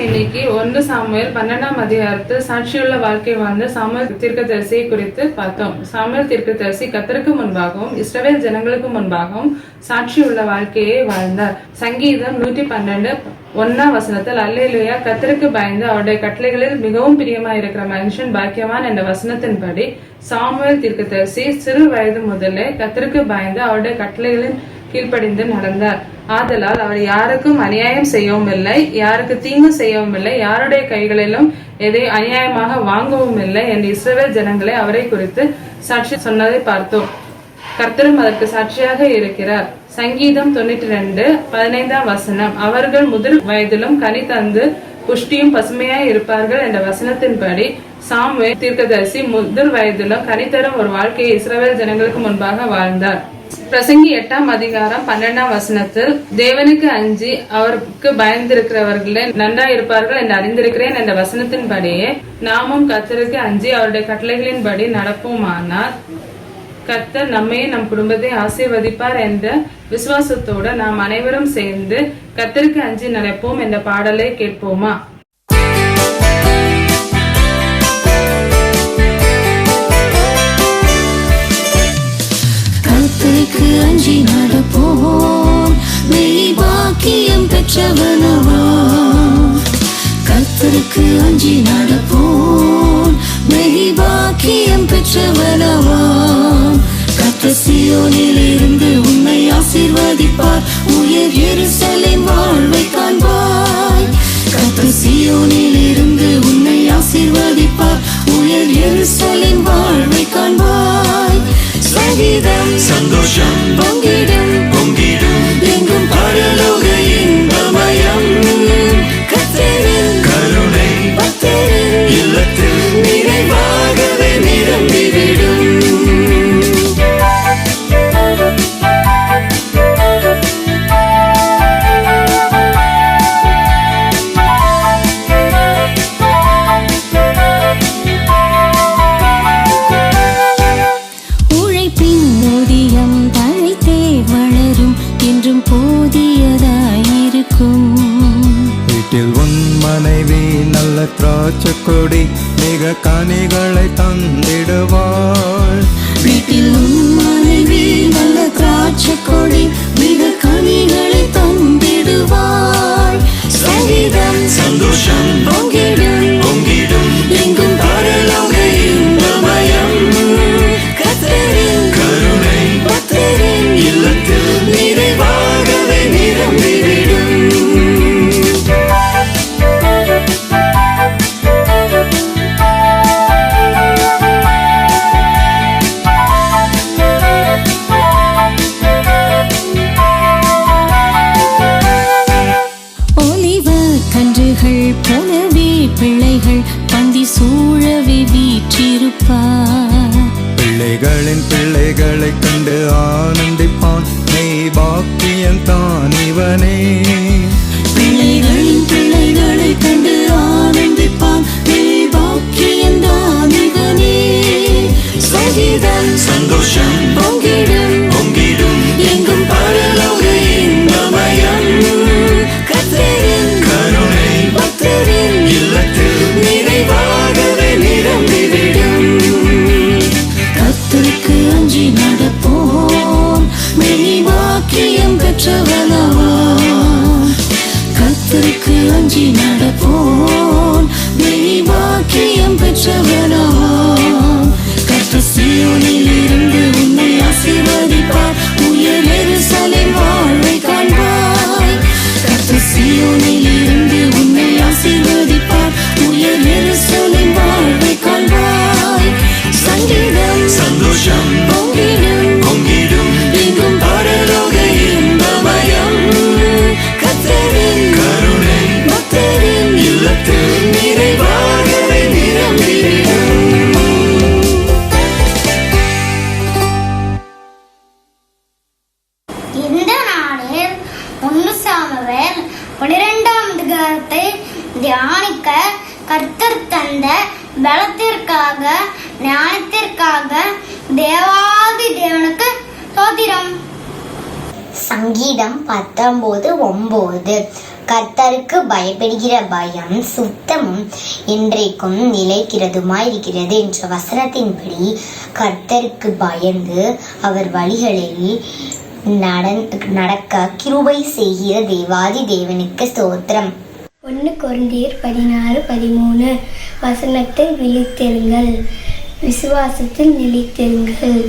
இன்னைக்கு 1 சாமுவேல் 12ஆம் அதிகாரத்தில் சாட்சியுள்ள வாழ்க்கை வாழ்ந்த சாமுவேல் தீர்க்கதரிசியை குறித்து பார்த்தோம். சாமுவேல் தீர்க்கதரிசி கர்த்தருக்கு முன்பாகவும் இஸ்ரவேல் ஜனங்களுக்கு முன்பாகவும் சாட்சியுள்ள வாழ்க்கையை வாழ்ந்தார். சங்கீதம் 112 1ஆம் வசனத்தில் அல்லேலூயா, கர்த்தருக்கு பயந்து அவருடைய கட்டளைகளில் மிகவும் பிரியமா இருக்கிற மனுஷன் பாக்கியவான் என்ற வசனத்தின்படி சாமுவேல் தீர்க்கதரிசி சிறு வயது முதலே கர்த்தருக்கு பயந்து அவருடைய கட்டளைகளின் கீழ்ப்படிந்து நடந்தார். ஆதலால் அவர் யாருக்கும் அநியாயம் செய்யவும் இல்லை, யாருக்கு தீங்கு செய்யவும் இல்லை, யாருடைய கைகளிலும் எதை அநியாயமாக வாங்கவும் இல்லை என்று இஸ்ரவேல் ஜனங்களை அவரை குறித்து சாட்சி சொன்னதை பார்த்தோம். கர்த்தரும் அதற்கு சாட்சியாக இருக்கிறார். சங்கீதம் 92 15ஆம் வசனம், அவர்கள் முதிர் வயதிலும் கனி தந்து புஷ்டியும் பசுமையாய் இருப்பார்கள் என்ற வசனத்தின்படி சாமுவேல் தீர்க்கதரிசி முதிர் வயதிலும் கனி தரும் ஒரு வாழ்க்கையை இஸ்ரவேல் ஜனங்களுக்கு முன்பாக வாழ்ந்தார். பிரசங்கி 8ஆம் அதிகாரம் 12ஆம் வசனத்தில் தேவனுக்கு அஞ்சி அவருக்கு பயந்திருக்கிறவர்களே நன்றா இருப்பார்கள் என்று அறிந்திருக்கிறேன் என்ற வசனத்தின்படியே நாமும் கர்த்தருக்கு அஞ்சி அவருடைய கட்டளைகளின்படி நடப்போமானால் கர்த்தர் நம்மையும் நம் குடும்பத்தை ஆசீர்வதிப்பார் என்ற விசுவாசத்தோடு நாம் அனைவரும் சேர்ந்து கர்த்தருக்கு அஞ்சி நடப்போம் என்ற பாடலை கேட்போமா? கர்த்தருக்கு அஞ்சி நடப்போம், மெய் பாக்கியம் பெற்றவனவாம். கர்த்தருக்கு அஞ்சி நடப்போம், மெய் பாக்கியம் பெற்றவனவாம். கர்த்தர் சீயோனில் இருந்து உன்னை ஆசீர்வதிப்பார், உயர் எருசலேம் வாழ்வை காண்பாய். கர்த்தர் சீயோனில் இருந்து உன்னை ஆசீர்வதிப்பார், உயர் எருசலேம் வாழ்வை காண்பாய். சங்கீதம் சந்தோஷம் பொங்கிடும் பொங்கிடும் எங்கும் பரலோக இன்பமயம். கர்த்தரின் கருணை பக்தரின் இல்லத்தில் நிறைவாகவே நிரம்பிவிடும். வீட்டில் உன் மனைவி நல்ல திராட்சைக்கொடி மிக கனிகளை தந்திடுவாள். வீட்டில் உன் மனைவி நல்ல திராட்சைக்கொடி மிக கனிகளை தந்திடுவாள். சங்கீதம் சந்தோஷம் பொங்கிடும் பொங்கிடும் எங்கும் பரலோக இன்பமயம். கர்த்தரின் கருணை பக்தரின் இல்லத்தில் நிறைவாகவே நிரம்பிவிடும். பிள்ளைகள் பந்தி சூழவே வீற்றிருப்பார். பிள்ளைகளின் பிள்ளைகளை கண்டு ஆனந்திப்பான், நீ பாக்கியன் தான் இவனே. பிள்ளைகளின் பிள்ளைகளை கண்டு ஆனந்திப்பான், நீ பாக்கியன் தான் இவனே. சங்கீதம் சந்தோஷம் பொங்கிடும் பொங்கிடும் எங்கும் பரலோக இன்பமயம். கர்த்தரின் கருணை பக்தரின் இல்லத்தில் நிறைவாகவே நிரம்பிவிடும். கர்த்தருக்கு அஞ்சி நடப்போம், மெய்வாக்கியம் பெற்றவனாவாம். கர்த்தருக்கு அஞ்சி நடப்போம், மெய்வாக்கியம் பெற்றவனாவாம். கர்த்தர் சீயோனில் இருந்து உன்னை ஆசீர்வதிப்பார், உயர் எருசலேம் வாழ்வை காண்பாய். கர்த்தர் சீயோனில் இருந்து உன்னை ஆசீர்வதிப்பார், உயர் எருசலேம் வாழ்வை காண்பாய். சங்கீதம் சந்தோஷம் பொங்கிடும் பொங்கிடும் எங்கும் பரலோக இன்பமயம். கர்த்தரின் கருணை பக்தரின் இல்லத்தில் நிறைவாகவே நிரம்பிவிடும். இந்த நாளில் 1 சாமுவேல் 12ஆம் அதிகாரத்தை தியானிக்க கர்த்தர் தந்த பலத்திற்காக ஞானத்திற்காக தேவாதி தேவனுக்கு ஸ்தோத்திரம். சங்கீதம் 19:9. கர்த்தருக்கு பயப்படுகிற பயம் சுத்தமும் இன்றைக்கும் நிலைக்கிறதுமாயிருக்கிறது என்ற வசனத்தின்படி கர்த்தருக்கு பயந்து அவர் வழிகளில் நடக்க கிருபை செய்கிற தேவாதி தேவனுக்கு ஸ்தோத்திரம். 1 கொரிந்தியர் 16:13 வசனத்தில் விழித்திருங்கள், விசுவாசத்தில் நிலைத்திருங்கள்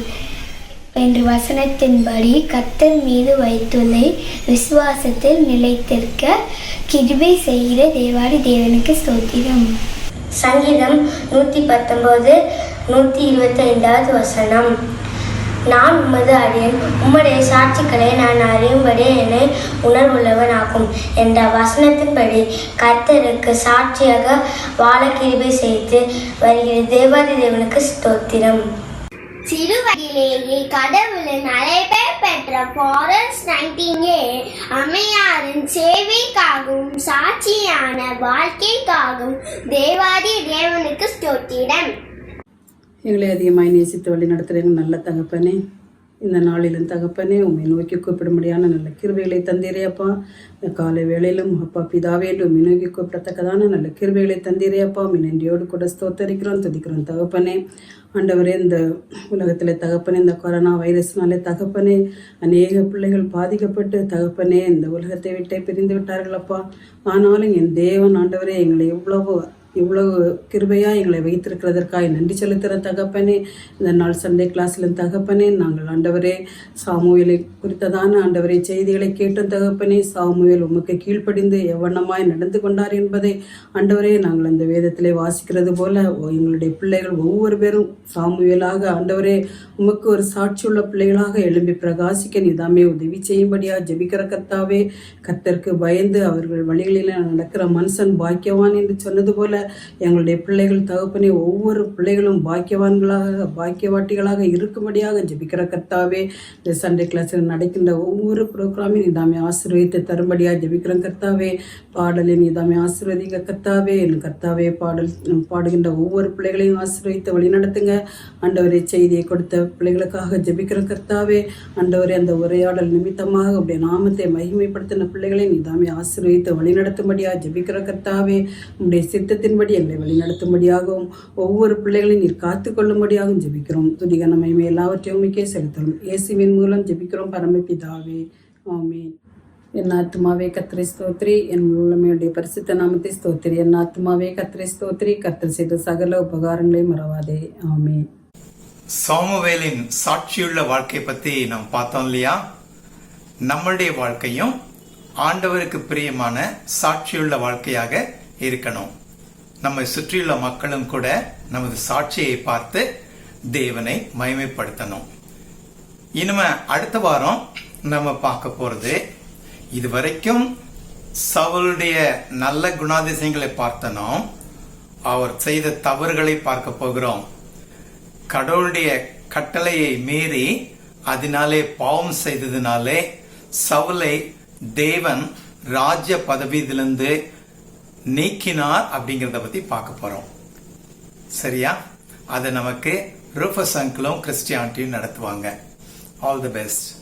என்ற வசனத்தின்படி கர்த்தர் மீது வைத்துள்ள விசுவாசத்தில் நிலைத்திருக்க கிருபை செய்கிற தேவாதி தேவனுக்கு ஸ்தோத்திரம். சங்கீதம் 119 125 வசனம். நான் உமது அடியேன், உம்முடைய சாட்சிகளை நான் அறியும்படி என்னை உணர்வுள்ளவன் ஆகும் என்ற வசனத்தின்படி கர்த்தருக்கு சாட்சியாக வாழ கிருபை செய்து வருகிற தேவாதி தேவனுக்கு ஸ்தோத்திரம். சிறு வயதிலேயே கடவுளின் அழைப்பை பெற்ற ஃப்ளாரன்ஸ் நைட்டிங்கேல் அம்மையாரின் சேவைக்காகவும் சாட்சியான வாழ்க்கைக்காகவும் தேவாதி தேவனுக்கு ஸ்தோத்திரம். எங்களை அதிகமாய் நேசித்து வழி நடத்துகிற எங்கள் நல்ல தகப்பனே, இந்த நாளிலும் தகப்பனே உம்மை நோக்கி கூப்பிடும்படியான நல்ல கிருபைகளை தந்தீரே அப்பா. இந்த காலை வேளையிலும் அப்பா பிதாவே என்று உம்மை நோக்கி கூப்பிடத்தக்கதான நல்ல கிருபைகளை தந்தீரே அப்பா. நன்றியோடு கூட ஸ்தோத்தரிக்கிறோம், துதிக்கிறோம் தகப்பனே. ஆண்டவரே, இந்த உலகத்தில் தகப்பனே இந்த கொரோனா வைரஸ்னாலே தகப்பனே அநேக பிள்ளைகள் பாதிக்கப்பட்டு தகப்பனே இந்த உலகத்தை விட்டே பிரிந்து விட்டார்களப்பா. ஆனாலும் என் தேவன் ஆண்டவரே எங்களை இவ்வளவு கிருபையா எங்களை வைத்திருக்கிறதற்காக நன்றி செலுத்துகிற தகப்பனே. இந்த நாள் சண்டே கிளாஸிலும் தகப்பனே நாங்கள் ஆண்டவரே சாமுவேலை குறித்ததான ஆண்டவரே செய்திகளை கேட்டோம் தகப்பனே. சாமுவேல் உமக்கு கீழ்ப்படிந்து எவ்வண்ணமாய் நடந்து கொண்டார் என்பதை ஆண்டவரே நாங்கள் அந்த வேதத்திலே வாசிக்கிறது போல எங்களுடைய பிள்ளைகள் ஒவ்வொரு பேரும் சாமுவேலாக ஆண்டவரே உமக்கு ஒரு சாட்சியுள்ள பிள்ளைகளாக எழும்பி பிரகாசிக்க நீதாமே உதவி செய்யும்படியா ஜெபிக்கிற கர்த்தாவே. கர்த்தருக்கு பயந்து அவர்கள் வழிகளில் நடக்கிற மனுஷன் பாக்கியவான் என்று சொன்னது போல எங்களுடைய பிள்ளைகள் தகப்பனே ஒவ்வொரு பிள்ளைகளும் பாக்கியவாட்டிகளாக இருக்கும்படியாக ஜெபிக்கிற கர்த்தாவே. இந்த சண்டே கிளாஸில் நடக்கின்ற ஒவ்வொரு ப்ரோக்ராமையும் நீதாமே ஆசீர்வதித்து தரும்படியாக ஜெபிக்கிற கர்த்தாவே. பாடலை நீதாமே ஆசீர்வதிங்க கர்த்தாவே. என் கர்த்தாவே பாடுகின்ற ஒவ்வொரு பிள்ளைகளையும் ஆசீர்வதித்து வழி நடத்துங்க ஆண்டவரே. செய்தியை கொடுத்த பிள்ளைகளுக்காக ஜெபிக்கிற கர்த்தாவே. ஆண்டவரே, அந்த உரையாடல் நிமித்தமாக உடைய நாமத்தை மகிமைப்படுத்தின பிள்ளைகளை நீதாமே ஆசீர்வதித்து வழி நடத்தும்படியாக ஜெபிக்கிற கர்த்தாவே. உடைய சித்தத்தின்படி எங்களை வழிநடத்தும்படியாகவும் ஒவ்வொரு பிள்ளைகளையும் நீர் காத்துக்கொள்ளும்படியாகவும் ஜெபிக்கிறோம். துதிகன மகிமை எல்லாவற்றையும் உமக்கே செலுத்தலும் இயேசுவின் மூலம் ஜெபிக்கிறோம் பரமபிதாவே, ஆமென். என் ஆத்துமாவே கர்த்தரை ஸ்தோத்திரி, என் உள்ளமையுடைய பரிசுத்த நாமத்தை ஸ்தோத்திரி. என் ஆத்துமாவே கர்த்தரை ஸ்தோத்திரி, கர்த்தர் செய்த சகல உபகாரங்களை மறவாதே, ஆமென். சாமுவேலின் சாட்சியுள்ள வாழ்க்கை பத்தி நாம் பார்த்தோம் இல்லையா? நம்மளுடைய வாழ்க்கையும் ஆண்டவருக்கு பிரியமான சாட்சியுள்ள வாழ்க்கையாக இருக்கணும். நம்மை சுற்றியுள்ள மக்களும் கூட நமது சாட்சியை பார்த்து தேவனை மகிமைப்படுத்தணும். இனிமே அடுத்த வாரம் நம்ம பார்க்க போறது, இதுவரைக்கும் சவுலுடைய நல்ல குணாதிசயங்களை பார்த்தனோம். அவர் செய்த தவறுகளை பார்க்க போகிறோம். கடவுளுடைய கட்டளையை மீறி அதனாலே பாவம் செய்ததினாலே சவுலை தேவன் ராஜ்ய பதவியிலிருந்து நீக்கினார் அப்படிங்கறத பத்தி பார்க்க போறோம். சரியா? அதை நமக்கு ரூஃபஸ் அங்கிளும் கிறிஸ்டியானிட்டியும் நடத்துவாங்க. All the best.